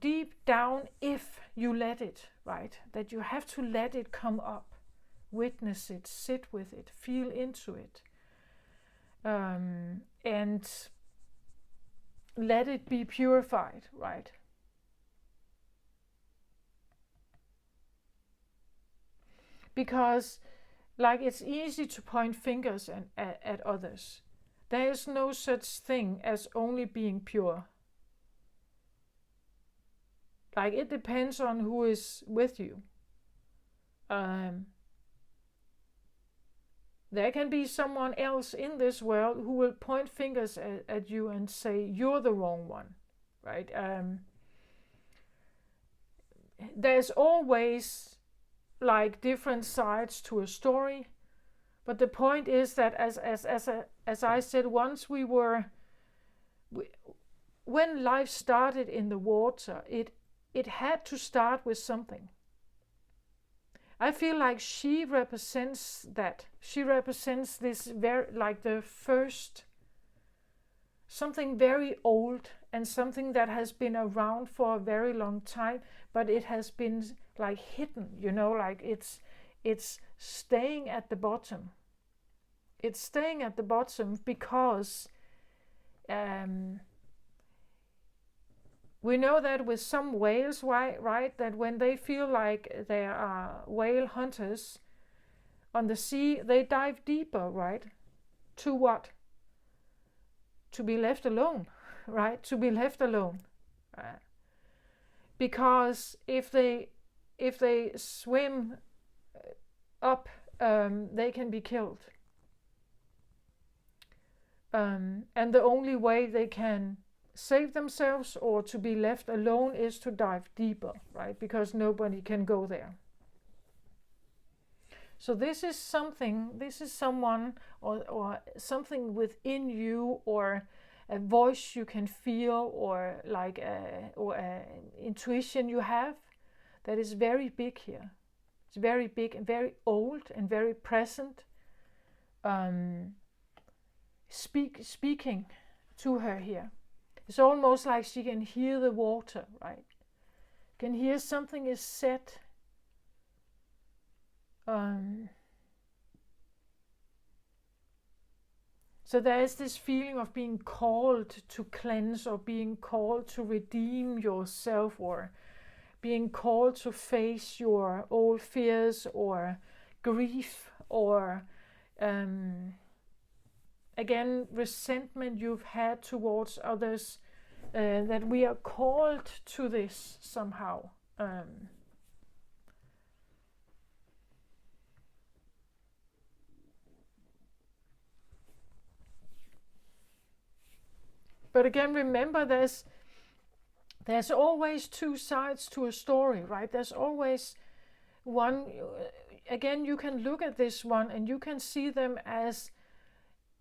deep down, if you let it, right? That you have to let it come up, witness it, sit with it, feel into it, and let it be purified, right? Because, like, it's easy to point fingers at others. There is no such thing as only being pure. Like, it depends on who is with you. There can be someone else in this world who will point fingers at you and say, you're the wrong one, right? There's always, like, different sides to a story. But the point is that, as I said, when life started in the water, it had to start with something. I feel like she represents that. She represents this very, like, the first, something very old and something that has been around for a very long time, but it has been, like, hidden, like it's staying at the bottom. It's staying at the bottom because we know that with some whales, right, that when they feel like there are whale hunters on the sea, they dive deeper, right? To what? To be left alone, right? To be left alone. Because if they swim up, they can be killed. And the only way they can save themselves or to be left alone is to dive deeper, right? Because nobody can go there. So this is someone or something within you, or a voice you can feel, or like intuition you have, that is very big here. It's very big and very old and very present. Speaking to her here. It's almost like she can hear the water, right? Can hear something is said. So there is this feeling of being called to cleanse, or being called to redeem yourself, or being called to face your old fears or grief, or again, resentment you've had towards others, that we are called to this somehow. But again, remember, there's always two sides to a story, right? There's always one. Again, you can look at this one and you can see them as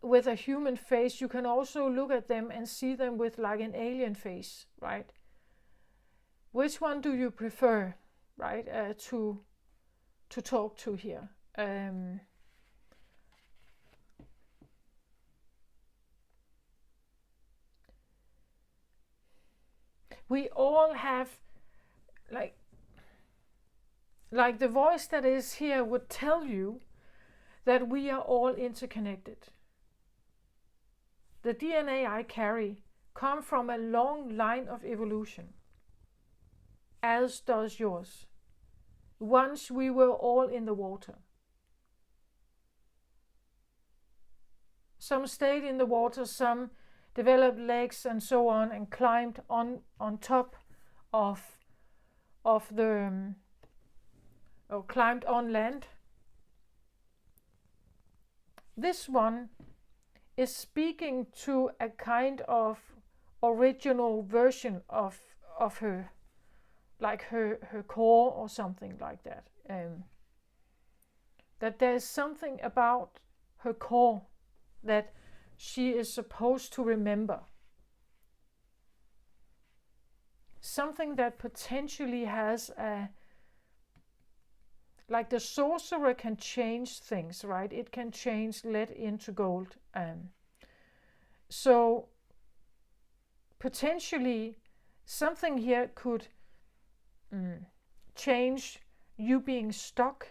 with a human face. You can also look at them and see them with, like, an alien face, right? Which one do you prefer, right, to talk to here? We all have, like the voice that is here would tell you that we are all interconnected. The DNA I carry comes from a long line of evolution, as does yours. Once we were all in the water. Some stayed in the water, some developed legs and so on, and climbed on top of the or climbed on land. This one is speaking to a kind of original version of her, like her core or something like that. That there's something about her core that she is supposed to remember. Something that potentially has a, like the sorcerer can change things, right? It can change lead into gold. So potentially something here could change you being stuck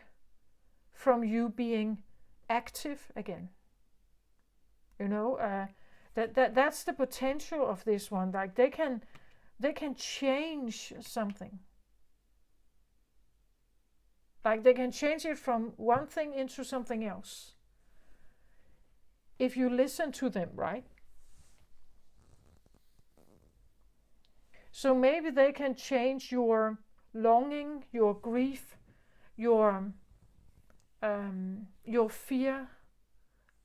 from you being active again. You know, that's the potential of this one. Like they can change something. Like they can change it from one thing into something else. If you listen to them, right? So maybe they can change your longing, your grief, your fear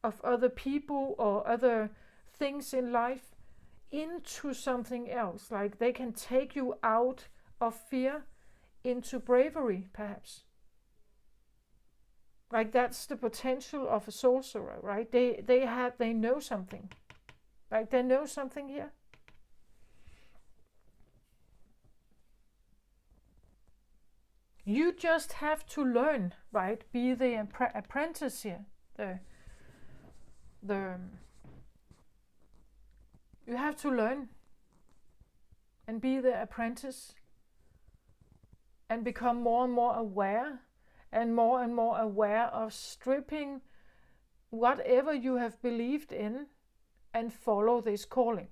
of other people or other things in life into something else. Like they can take you out of fear into bravery, perhaps. Like that's the potential of a sorcerer, right? They know something. Like they know something here. You just have to learn, right? Be the apprentice here. You have to learn and be the apprentice and become more and more aware and more aware of stripping whatever you have believed in and follow this calling.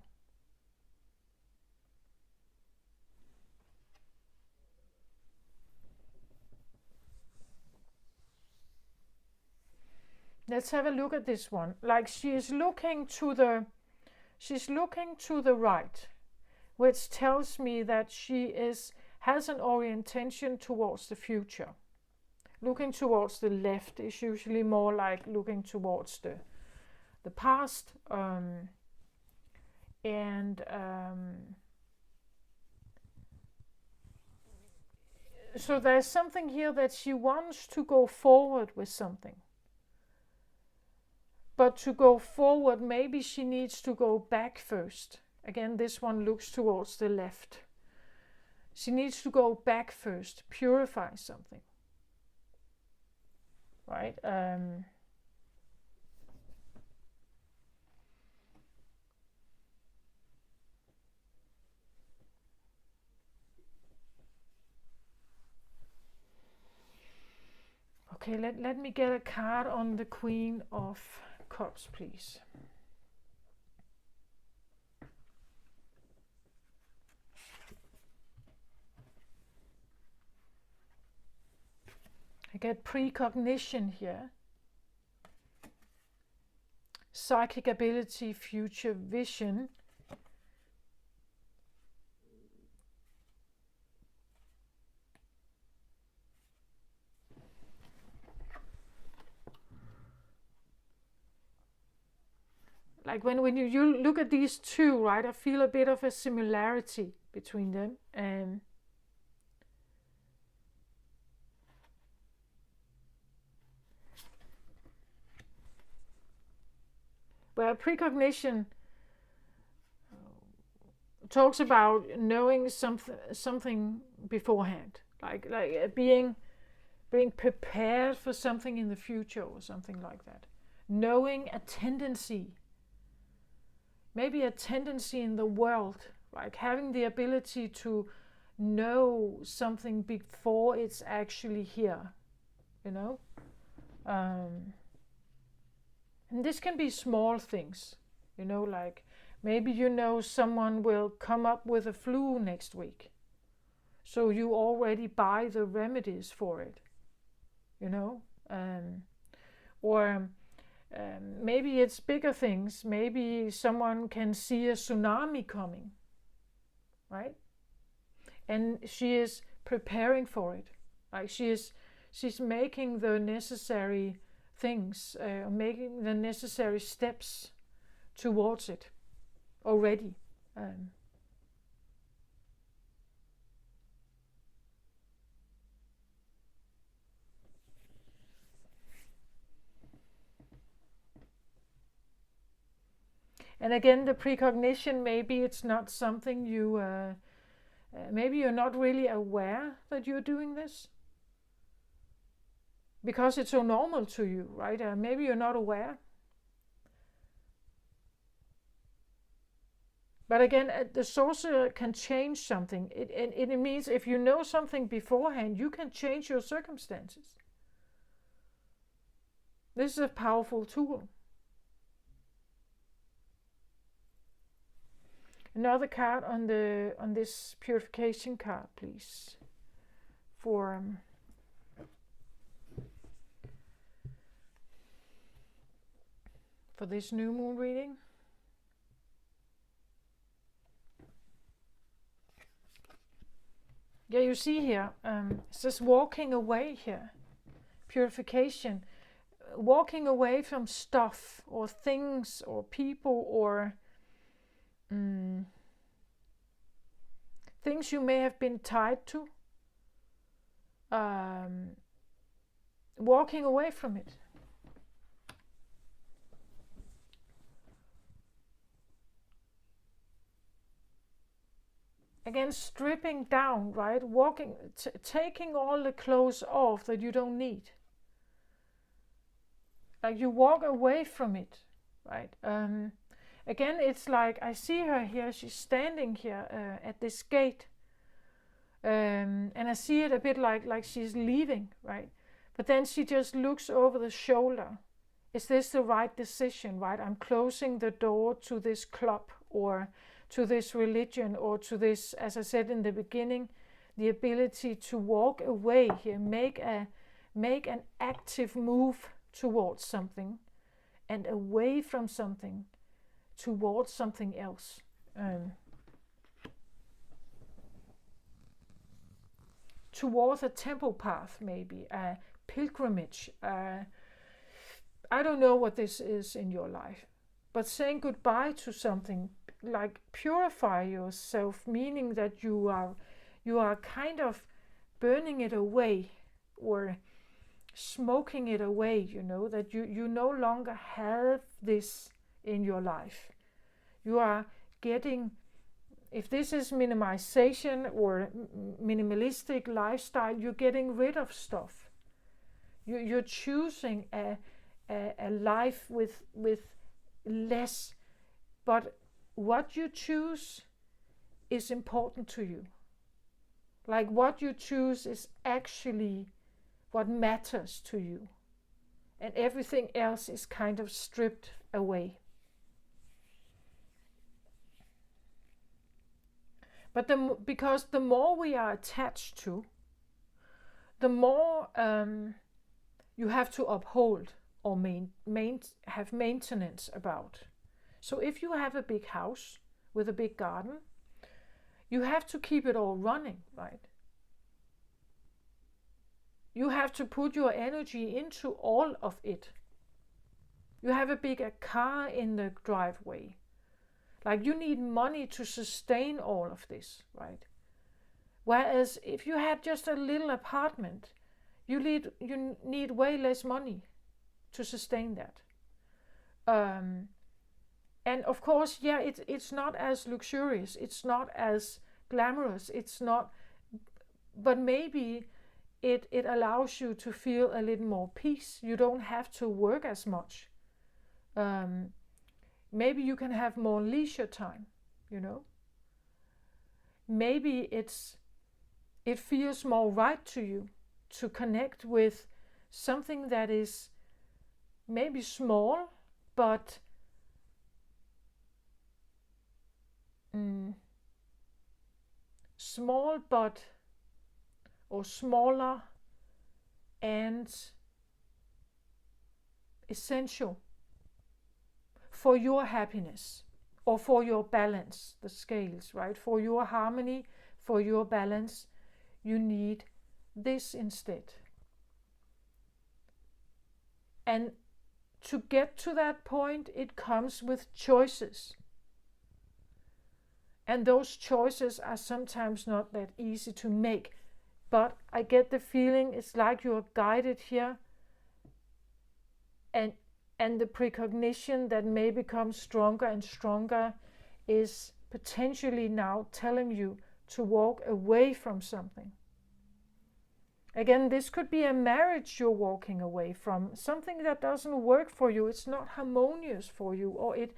Let's have a look at this one. Like she's looking to the right, which tells me that she has an orientation towards the future. Looking towards the left is usually more like looking towards the past, so there's something here that she wants to go forward with something. But to go forward, maybe she needs to go back first. Again, this one looks towards the left. She needs to go back first, purify something. Right? Okay, let me get a card on the Queen of Cups, please. I get precognition here. Psychic ability, future vision. Like when you look at these two, right, I feel a bit of a similarity between them. Where precognition talks about knowing something beforehand, like being prepared for something in the future or something like that. Knowing a tendency, maybe a tendency in the world, like having the ability to know something before it's actually here, you know. And this can be small things, you know, like maybe you know someone will come up with a flu next week, so you already buy the remedies for it, you know. Or Maybe it's bigger things. Maybe someone can see a tsunami coming, right? And she is preparing for it. Like she's making the necessary things, making the necessary steps towards it already. Um, and again, the precognition, maybe it's not something maybe you're not really aware that you're doing this because it's so normal to you, right? Maybe you're not aware. But again, the sorcerer can change something. It means if you know something beforehand, you can change your circumstances. This is a powerful tool. Another card on this purification card, please, for this new moon reading. Yeah, you see here, it says walking away here, purification, walking away from stuff or things or people or things you may have been tied to, walking away from it. Again, stripping down, right? Taking all the clothes off that you don't need. Like you walk away from it, right? Again, it's like I see her here. She's standing here at this gate, and I see it a bit like she's leaving, right? But then she just looks over the shoulder. Is this the right decision, right? I'm closing the door to this club or to this religion or to this, as I said in the beginning, the ability to walk away here, make an active move towards something and away from something towards something else. Towards a temple path, maybe a pilgrimage. I don't know what this is in your life, but saying goodbye to something, like purify yourself, meaning that you are kind of burning it away or smoking it away, that you no longer have this in your life. You are getting, if this is minimization or minimalistic lifestyle, you're getting rid of stuff. You're choosing a life with less, but what you choose is important to you. Like what you choose is actually what matters to you, and everything else is kind of stripped away. But because the more we are attached to, the more you have to uphold or have maintenance about. So if you have a big house with a big garden, you have to keep it all running, right? You have to put your energy into all of it. You have a bigger car in the driveway. Like you need money to sustain all of this, right? Whereas if you had just a little apartment, you need way less money to sustain that. And of course, yeah, it's not as luxurious, it's not as glamorous, it's not, but maybe it allows you to feel a little more peace. You don't have to work as much. Maybe you can have more leisure time, Maybe it feels more right to you to connect with something that is maybe small, but or smaller and essential for your happiness or for your balance, the scales, right? For your harmony, for your balance, you need this instead. And to get to that point, it comes with choices. And those choices are sometimes not that easy to make. But I get the feeling it's like you're guided here, and the precognition that may become stronger and stronger is potentially now telling you to walk away from something. Again, this could be a marriage you're walking away from, something that doesn't work for you, it's not harmonious for you, or it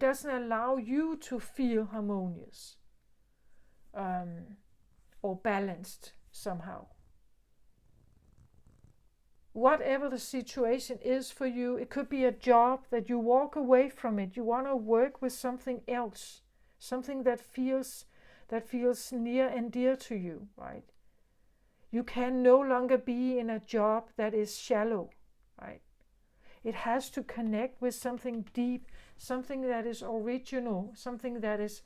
doesn't allow you to feel harmonious or balanced somehow. Whatever the situation is for you, it could be a job that you walk away from it. You want to work with something else, something that feels near and dear to you, right? You can no longer be in a job that is shallow, right? It has to connect with something deep, something that is original, something that has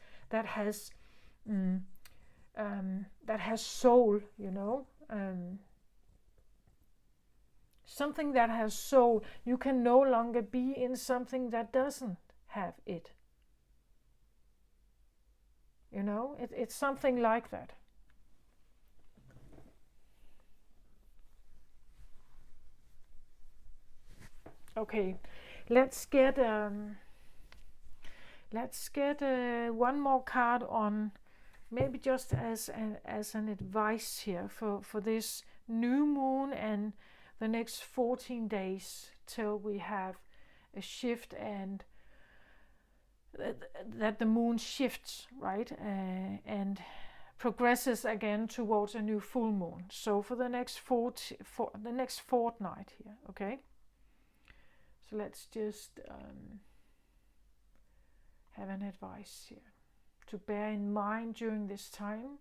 soul, you know. Something that has soul. You can no longer be in something that doesn't have it. You know, it's something like that. Okay, let's get one more card on, maybe just as an advice here for this new moon and the next 14 days till we have a shift, and that the moon shifts, right, and progresses again towards a new full moon. So for the next the next fortnight here, okay. So let's just have an advice here to bear in mind during this time.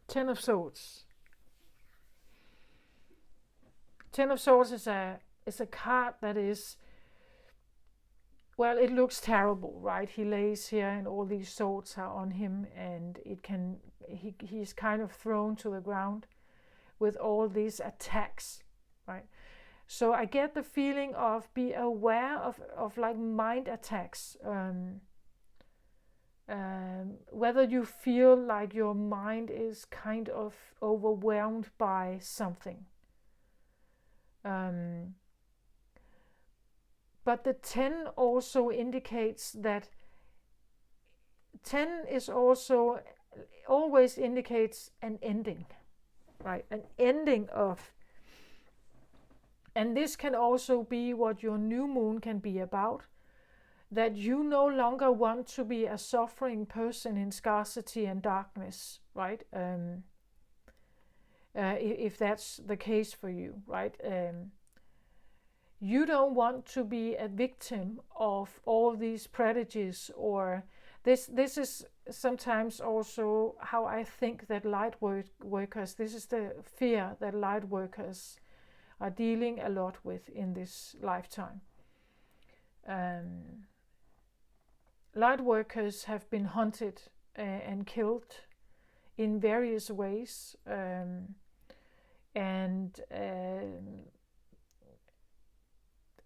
Ten of Swords. Ten of Swords is a card that is, well, it looks terrible, right? He lays here and all these swords are on him, and he's kind of thrown to the ground with all these attacks, right? So I get the feeling of be aware of like mind attacks. Whether you feel like your mind is kind of overwhelmed by something. But the 10 also indicates that 10 is also always indicates an ending, right? An ending of, and this can also be what your new moon can be about, that you no longer want to be a suffering person in scarcity and darkness, right? If that's the case for you, right? You don't want to be a victim of all these prejudices, or this is sometimes also how I think that light workers, this is the fear that light workers are dealing a lot with in this lifetime. Light workers have been hunted and killed in various ways, and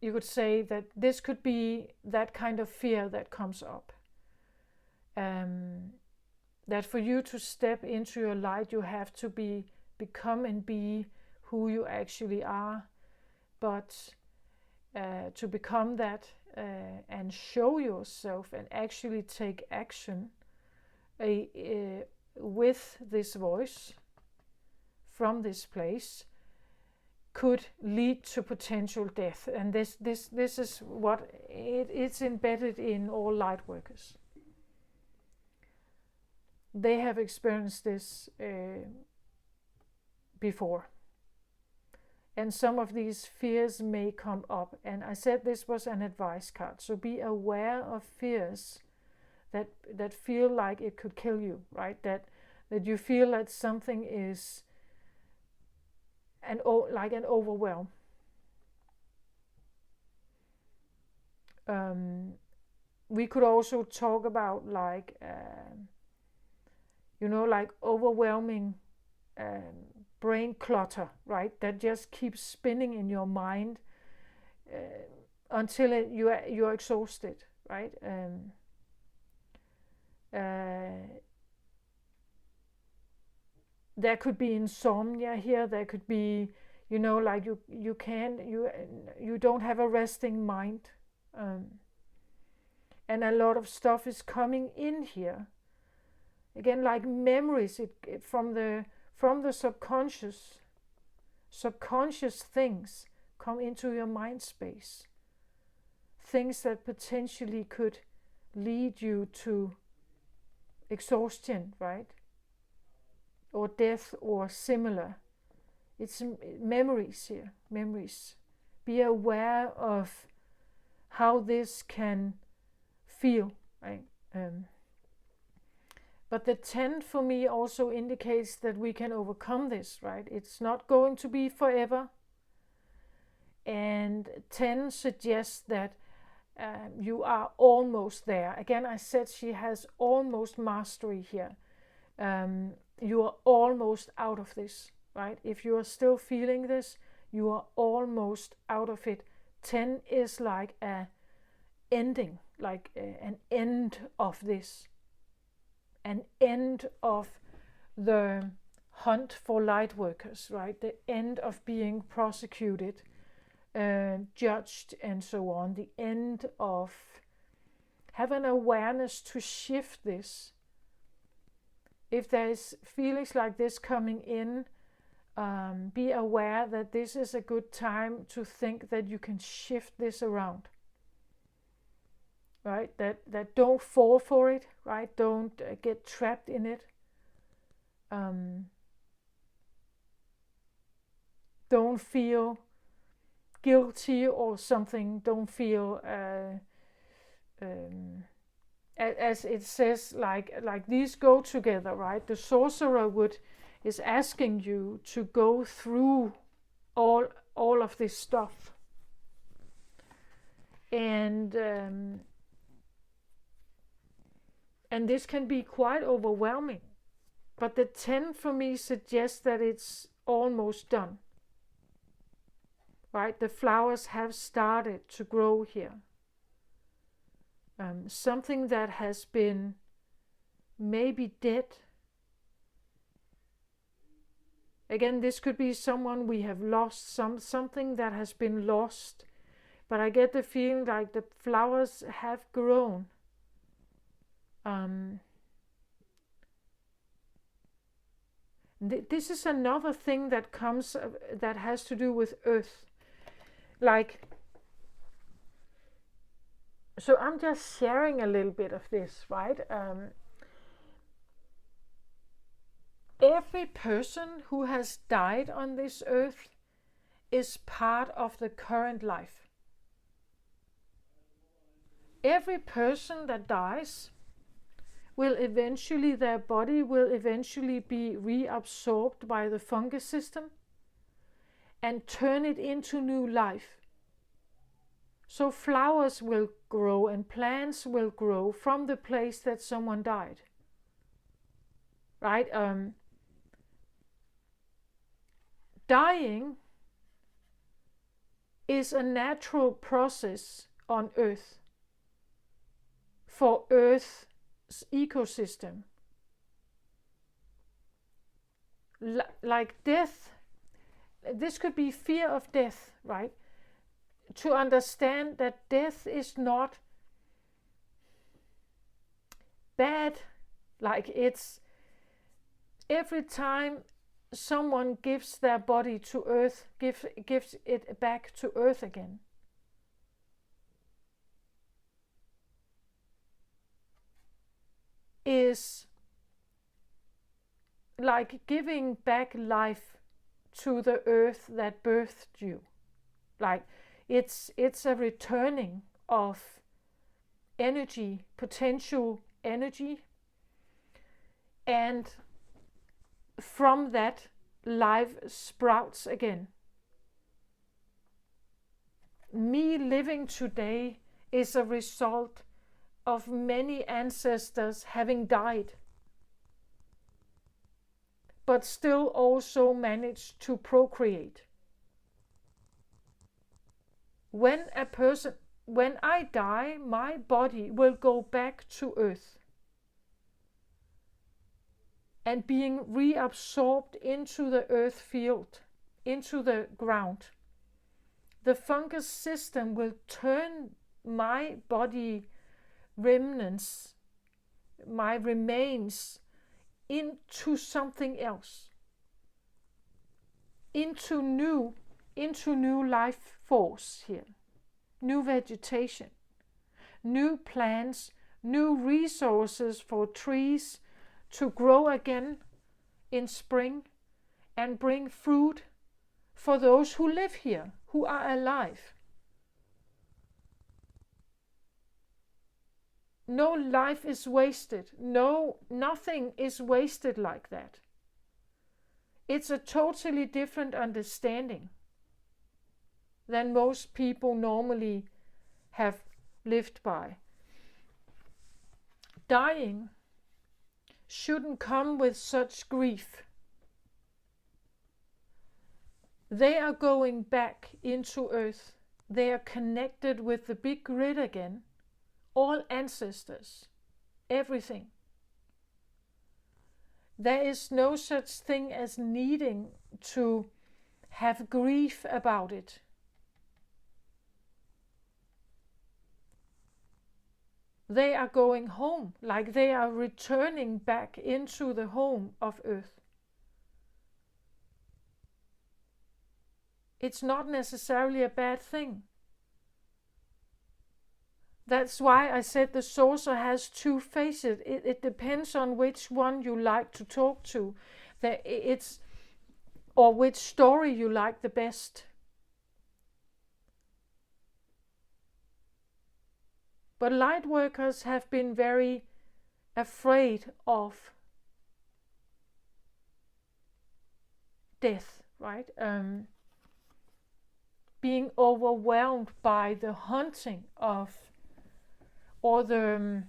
you could say that this could be that kind of fear that comes up. That for you to step into your light, you have to become and be who you actually are. But to become that and show yourself and actually take action with this voice from this place could lead to potential death. And this is what it's embedded in all light workers. They have experienced this before. And some of these fears may come up. And I said this was an advice card. So be aware of fears that feel like it could kill you, right? That you feel that something is like an overwhelm. We could also talk about like like overwhelming brain clutter, right? That just keeps spinning in your mind until you're exhausted, right? There could be insomnia here. There could be, like you don't have a resting mind, and a lot of stuff is coming in here. Again, like memories, it from the subconscious things come into your mind space. Things that potentially could lead you to exhaustion, right? Or death or similar. It's memories here, memories. Be aware of how this can feel, right? But the 10 for me also indicates that we can overcome this, right? It's not going to be forever. And 10 suggests that you are almost there. Again, I said she has almost mastery here. You are almost out of this, right? If you are still feeling this, you are almost out of it. 10 is like a ending, like an end of this. An end of the hunt for light workers, right? The end of being prosecuted, judged, and so on. The end of have an awareness to shift this. If there is feelings like this coming in, be aware that this is a good time to think that you can shift this around. Right? That don't fall for it, right? Don't get trapped in it. Don't feel guilty or something. Don't feel as it says, like these go together, right? The sorcerer is asking you to go through all of this stuff, and this can be quite overwhelming. But the 10 for me suggests that it's almost done. Right? The flowers have started to grow here. Something that has been maybe dead. Again, this could be someone we have lost, something that has been lost. But I get the feeling like the flowers have grown. This is another thing that comes that has to do with earth. Like, so I'm just sharing a little bit of this, right? Every person who has died on this earth is part of the current life. Every person that dies their body will eventually be reabsorbed by the fungus system and turn it into new life. So flowers will grow and plants will grow from the place that someone died. Right? Dying is a natural process on Earth for Earth's ecosystem. Like death, this could be fear of death, right? To understand that death is not bad, like it's every time someone gives their body to earth, gives it back to earth again. Is like giving back life to the earth that birthed you. Like it's a returning of energy, potential energy, and from that life sprouts again. Me living today is a result of many ancestors having died, but still also managed to procreate. When I die, my body will go back to earth and being reabsorbed into the earth field, into the ground. The fungus system will turn my body remnants, my remains, into something else, into new life force here, new vegetation, new plants, new resources for trees to grow again in spring and bring fruit for those who live here, who are alive. No life is wasted. No, nothing is wasted like that. It's a totally different understanding than most people normally have lived by. Dying shouldn't come with such grief. They are going back into earth. They are connected with the big grid again. All ancestors, everything. There is no such thing as needing to have grief about it. They are going home, like they are returning back into the home of earth. It's not necessarily a bad thing. That's why I said the saucer has two faces. It depends on which one you like to talk to. Or which story you like the best. But light workers have been very afraid of death, right? Being overwhelmed by the hunting of, or the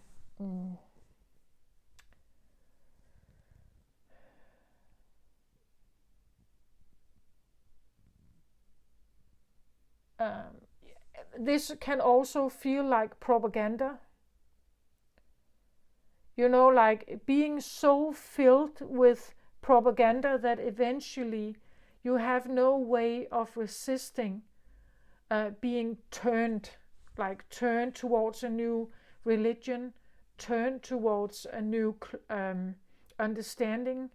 this can also feel like propaganda. You know, like being so filled with propaganda that eventually you have no way of resisting being turned towards a new religion, turned towards a new understanding,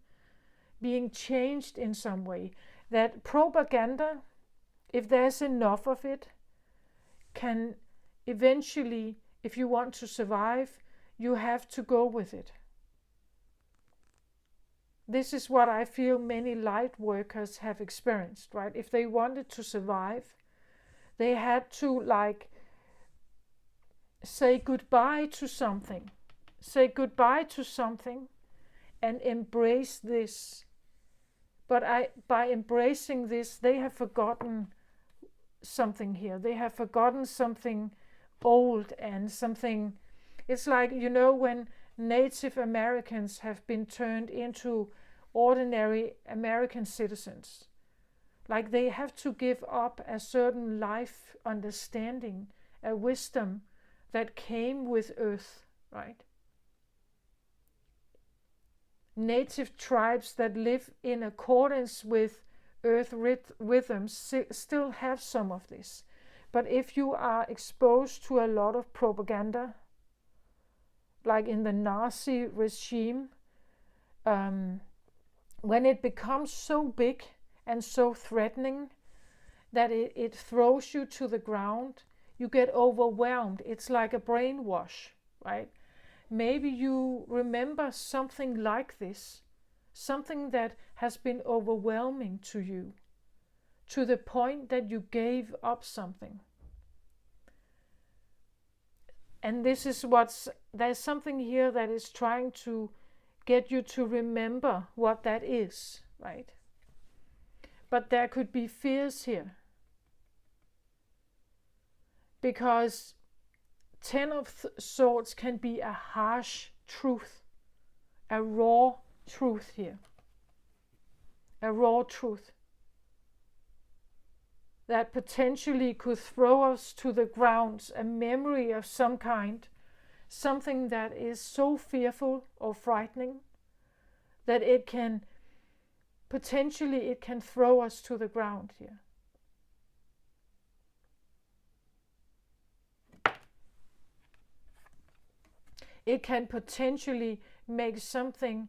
being changed in some way. That propaganda, if there's enough of it, can eventually, if you want to survive, you have to go with it. This is what I feel many light workers have experienced, right? If they wanted to survive, they had to say goodbye to something and embrace this. But by embracing this, they have forgotten something here. They have forgotten something old and something. It's like, you know, when Native Americans have been turned into ordinary American citizens. Like they have to give up a certain life understanding, a wisdom that came with earth, right? Native tribes that live in accordance with earth rhythms still have some of this. But if you are exposed to a lot of propaganda, like in the Nazi regime, when it becomes so big and so threatening that it throws you to the ground, you get overwhelmed. It's like a brainwash, right? Maybe you remember something like this, something that has been overwhelming to you, to the point that you gave up something. And this is there's something here that is trying to get you to remember what that is, right? But there could be fears here, because 10 of Swords can be a harsh truth, a raw truth here, a raw truth that potentially could throw us to the ground, a memory of some kind, something that is so fearful or frightening that it can throw us to the ground here. It can potentially make something,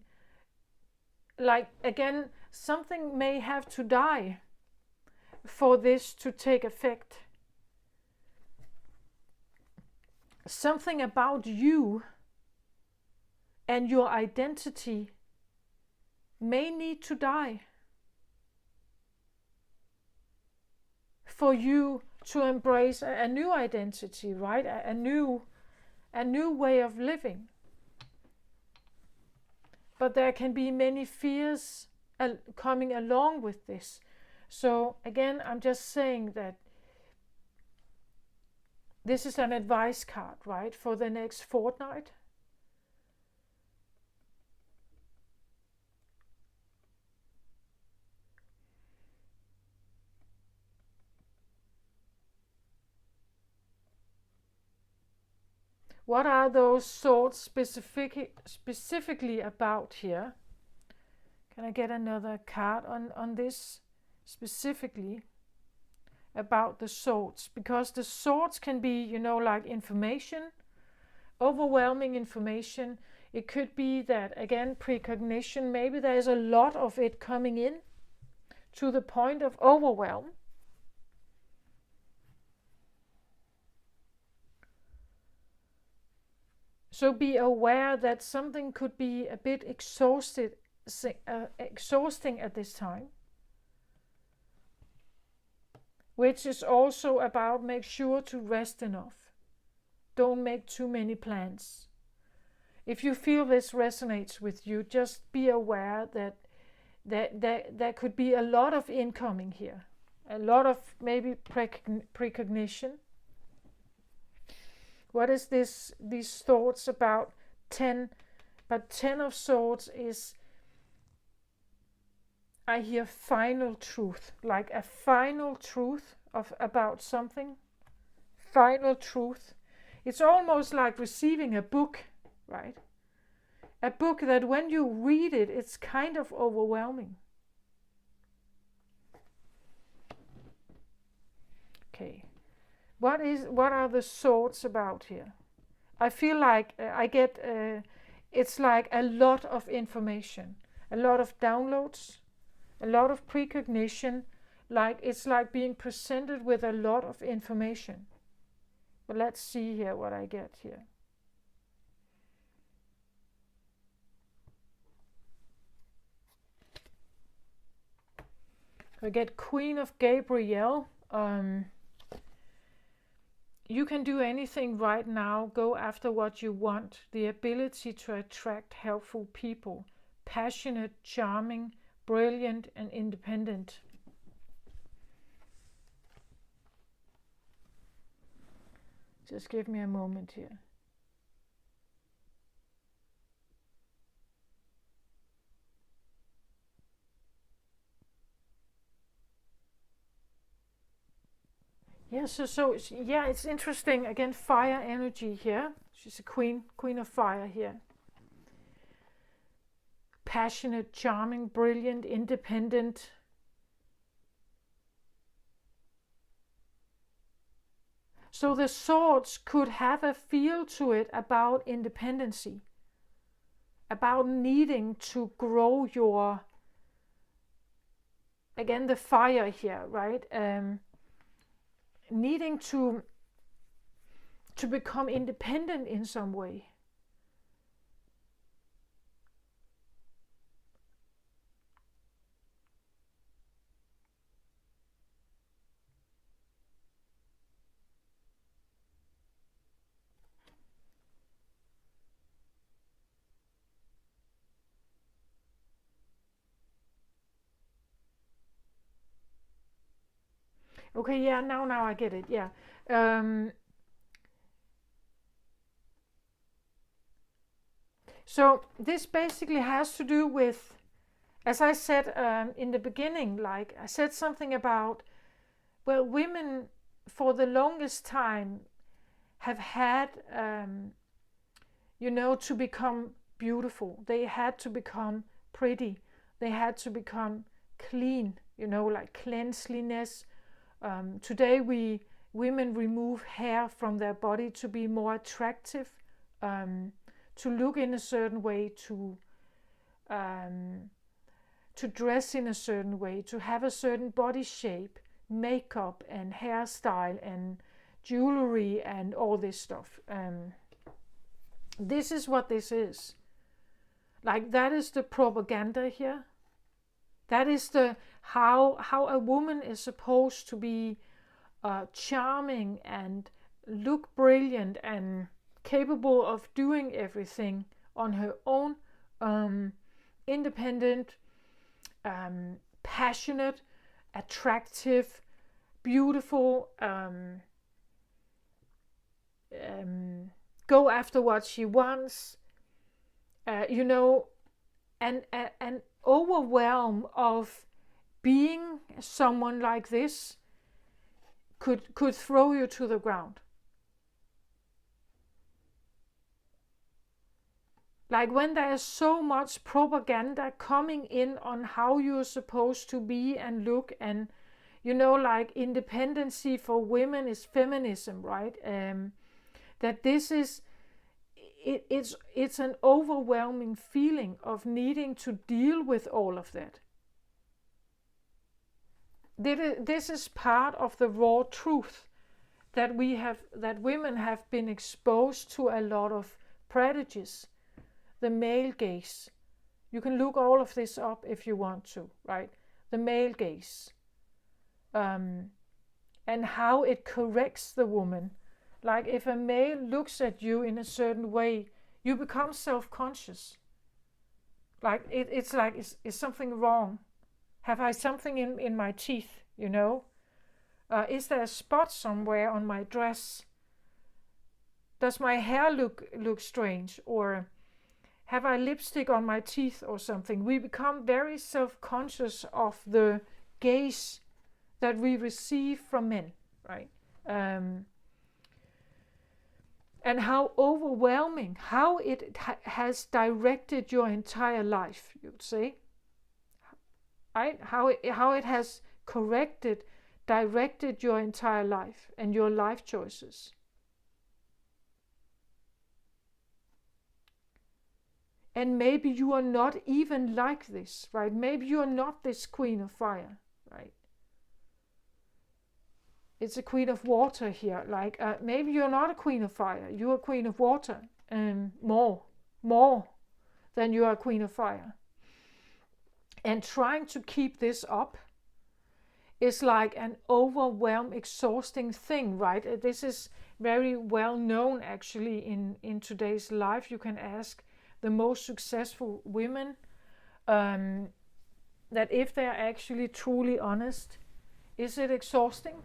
like, again, something may have to die for this to take effect. Something about you and your identity may need to die for you to embrace a new identity, right? A new way of living. But there can be many fears coming along with this. So again, I'm just saying that this is an advice card, right, for the next fortnight. What are those Swords specifically about here? Can I get another card on this specifically about the Swords? Because the Swords can be, like information, overwhelming information. It could be that, again, precognition, maybe there's a lot of it coming in to the point of overwhelm. So be aware that something could be a bit exhausting at this time, which is also about make sure to rest enough. Don't make too many plans. If you feel this resonates with you, just be aware that there could be a lot of incoming here, a lot of maybe precognition. What is these thoughts about 10? But 10 of Swords is, I hear final truth, like a final truth about something. Final truth. It's almost like receiving a book, right? A book that when you read it, it's kind of overwhelming. Okay. What are the Swords about here? I feel like I get, it's like a lot of information, a lot of downloads, a lot of precognition, like it's like being presented with a lot of information. But let's see here what I get here. I get Queen of Gabriel. You can do anything right now. Go after what you want. The ability to attract helpful people. Passionate, charming, brilliant, and independent. Just give me a moment here. Yeah, so yeah, it's interesting. Again, fire energy here. She's a queen of fire here. Passionate, charming, brilliant, independent. So the Swords could have a feel to it about independency, about needing to grow your, again, the fire here, right? Needing to become independent in some way. Okay, yeah, now I get it. Yeah. Um, so this basically has to do with, as I said in the beginning, like I said something about, well, women for the longest time have had, to become beautiful. They had to become pretty. They had to become clean, like cleanliness. Today, women remove hair from their body to be more attractive, to look in a certain way, um, to dress in a certain way, to have a certain body shape, makeup and hairstyle and jewelry and all this stuff. This is what this is. Like that is the propaganda here. That is the how a woman is supposed to be charming and look brilliant and capable of doing everything on her own, independent, passionate, attractive, beautiful, go after what she wants, and an overwhelm of being someone like this could throw you to the ground. Like when there is so much propaganda coming in on how you're supposed to be and look, and like independency for women is feminism, right? That this is it's an overwhelming feeling of needing to deal with all of that. This is part of the raw truth that women have been exposed to a lot of prejudice, the male gaze. You can look all of this up if you want to, right? The male gaze, and how it corrects the woman. Like if a male looks at you in a certain way, you become self-conscious. Like it's like, is something wrong? Have I something in my teeth, Is there a spot somewhere on my dress? Does my hair look strange? Or have I lipstick on my teeth or something? We become very self-conscious of the gaze that we receive from men, right? And how overwhelming, how it has directed your entire life, you'd say. Right? How it has directed your entire life and your life choices. And maybe you are not even like this, right? Maybe you are not this queen of fire, right? It's a queen of water here. Like maybe you're not a queen of fire. You're a queen of water, and more than you are a queen of fire. And trying to keep this up is like an overwhelming, exhausting thing, right? This is very well known actually in today's life. You can ask the most successful women that if they're actually truly honest, is it exhausting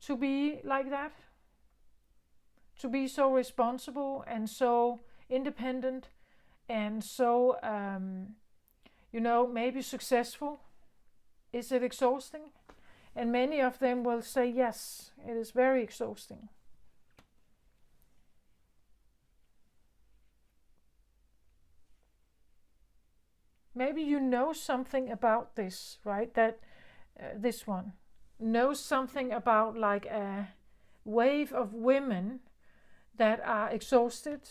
to be like that? To be so responsible and so independent and so maybe successful? Is it exhausting? And many of them will say yes, it is very exhausting. Maybe you know something about this, right? That this one knows something about like a wave of women that are exhausted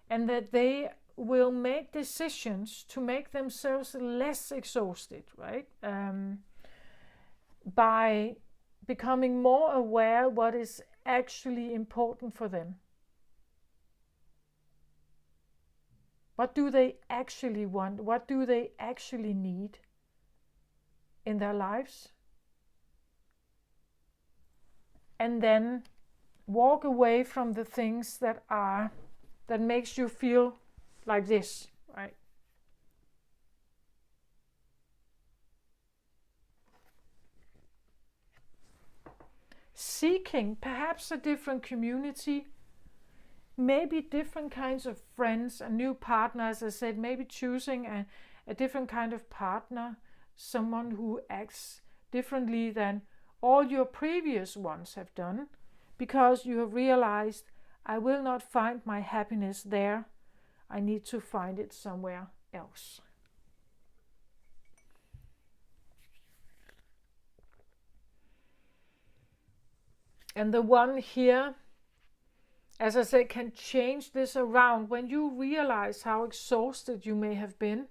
and that they will make decisions to make themselves less exhausted, right? By becoming more aware what is actually important for them. What do they actually want? What do they actually need in their lives? And then walk away from the things that makes you feel like this, right? seeking perhaps a different community, maybe different kinds of friends, a new partner, as I said, maybe choosing a different kind of partner, someone who acts differently than all your previous ones have done, because you have realized, I will not find my happiness there. I need to find it somewhere else. And the one here, as I said, can change this around when you realize how exhausted you may have been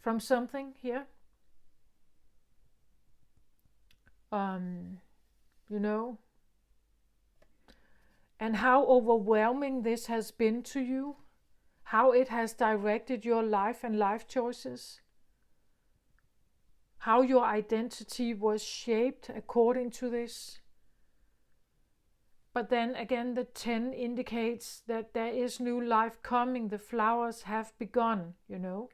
from something here. You know, and how overwhelming this has been to you, how it has directed your life and life choices, how your identity was shaped according to this. But then again, the 10 indicates that there is new life coming. The flowers have begun, you know.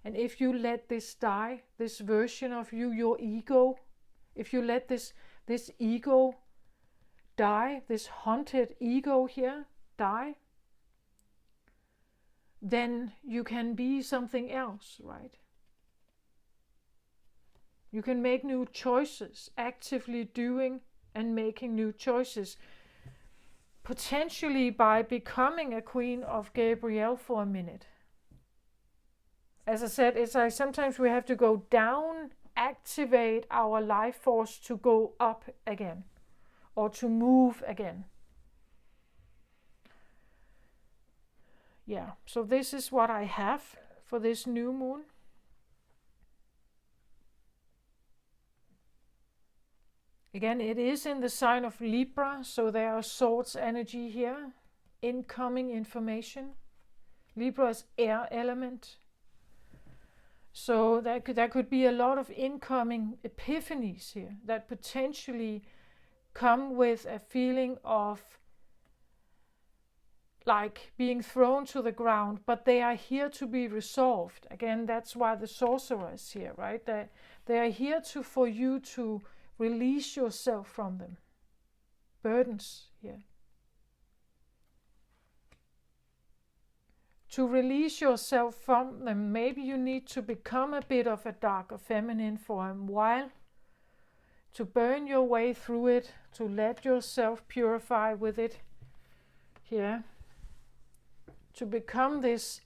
And if you let this die, this version of you, your ego, if you let this ego die, this haunted ego here die, then you can be something else, right? You can make new choices, actively doing and making new choices, potentially by becoming a Queen of Gabriel for a minute. As I said, it's like sometimes we have to go down, activate our life force to go up again, or to move again. Yeah, so this is what I have for this new moon. Again, it is in the sign of Libra, so there are swords energy here, incoming information. Libra is air element. So there could be a lot of incoming epiphanies here that potentially come with a feeling of like being thrown to the ground, but they are here to be resolved. Again, that's why the sorcerer is here, right? They are here for you to release yourself from them. Burdens here. To release yourself from them, maybe you need to become a bit of a darker feminine for a while, to burn your way through it, to let yourself purify with it here, to become this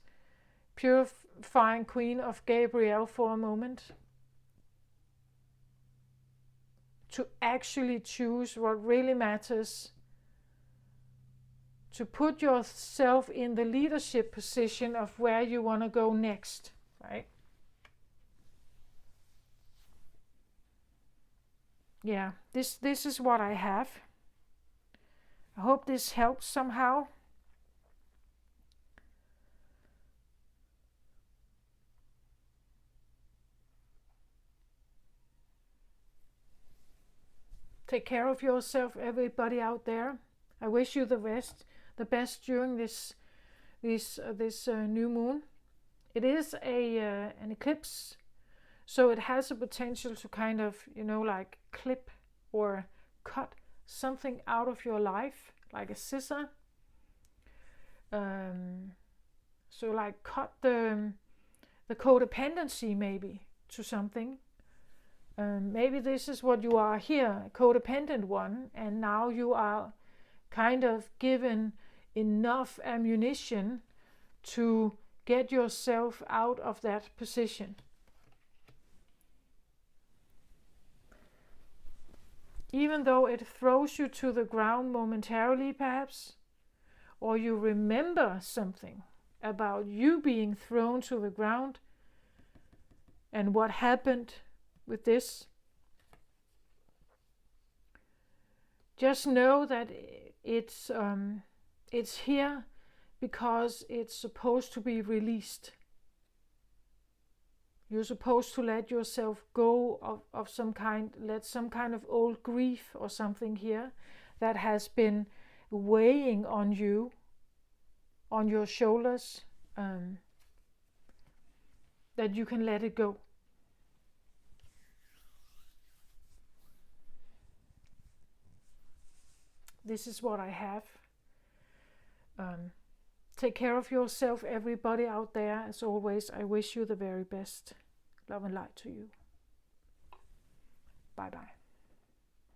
purifying Queen of Gabriel for a moment, to actually choose what really matters, to put yourself in the leadership position of where you want to go next, right? Yeah, this is what I have. I hope this helps somehow. Take care of yourself, everybody out there. I wish you the best during this new moon. It is an eclipse, so it has a potential to kind of, like clip or cut something out of your life, like a scissor. So like cut the codependency maybe to something. Maybe this is what you are here, a codependent one, and now you are kind of given enough ammunition to get yourself out of that position. Even though it throws you to the ground momentarily, perhaps, or you remember something about you being thrown to the ground and what happened with this, just know that it's here because it's supposed to be released. You're supposed to let yourself go of some kind, let some kind of old grief or something here that has been weighing on you, on your shoulders, that you can let it go. this is what I have. Take care of yourself, everybody out there. As always, I wish you the very best. Love and light to you. Bye bye.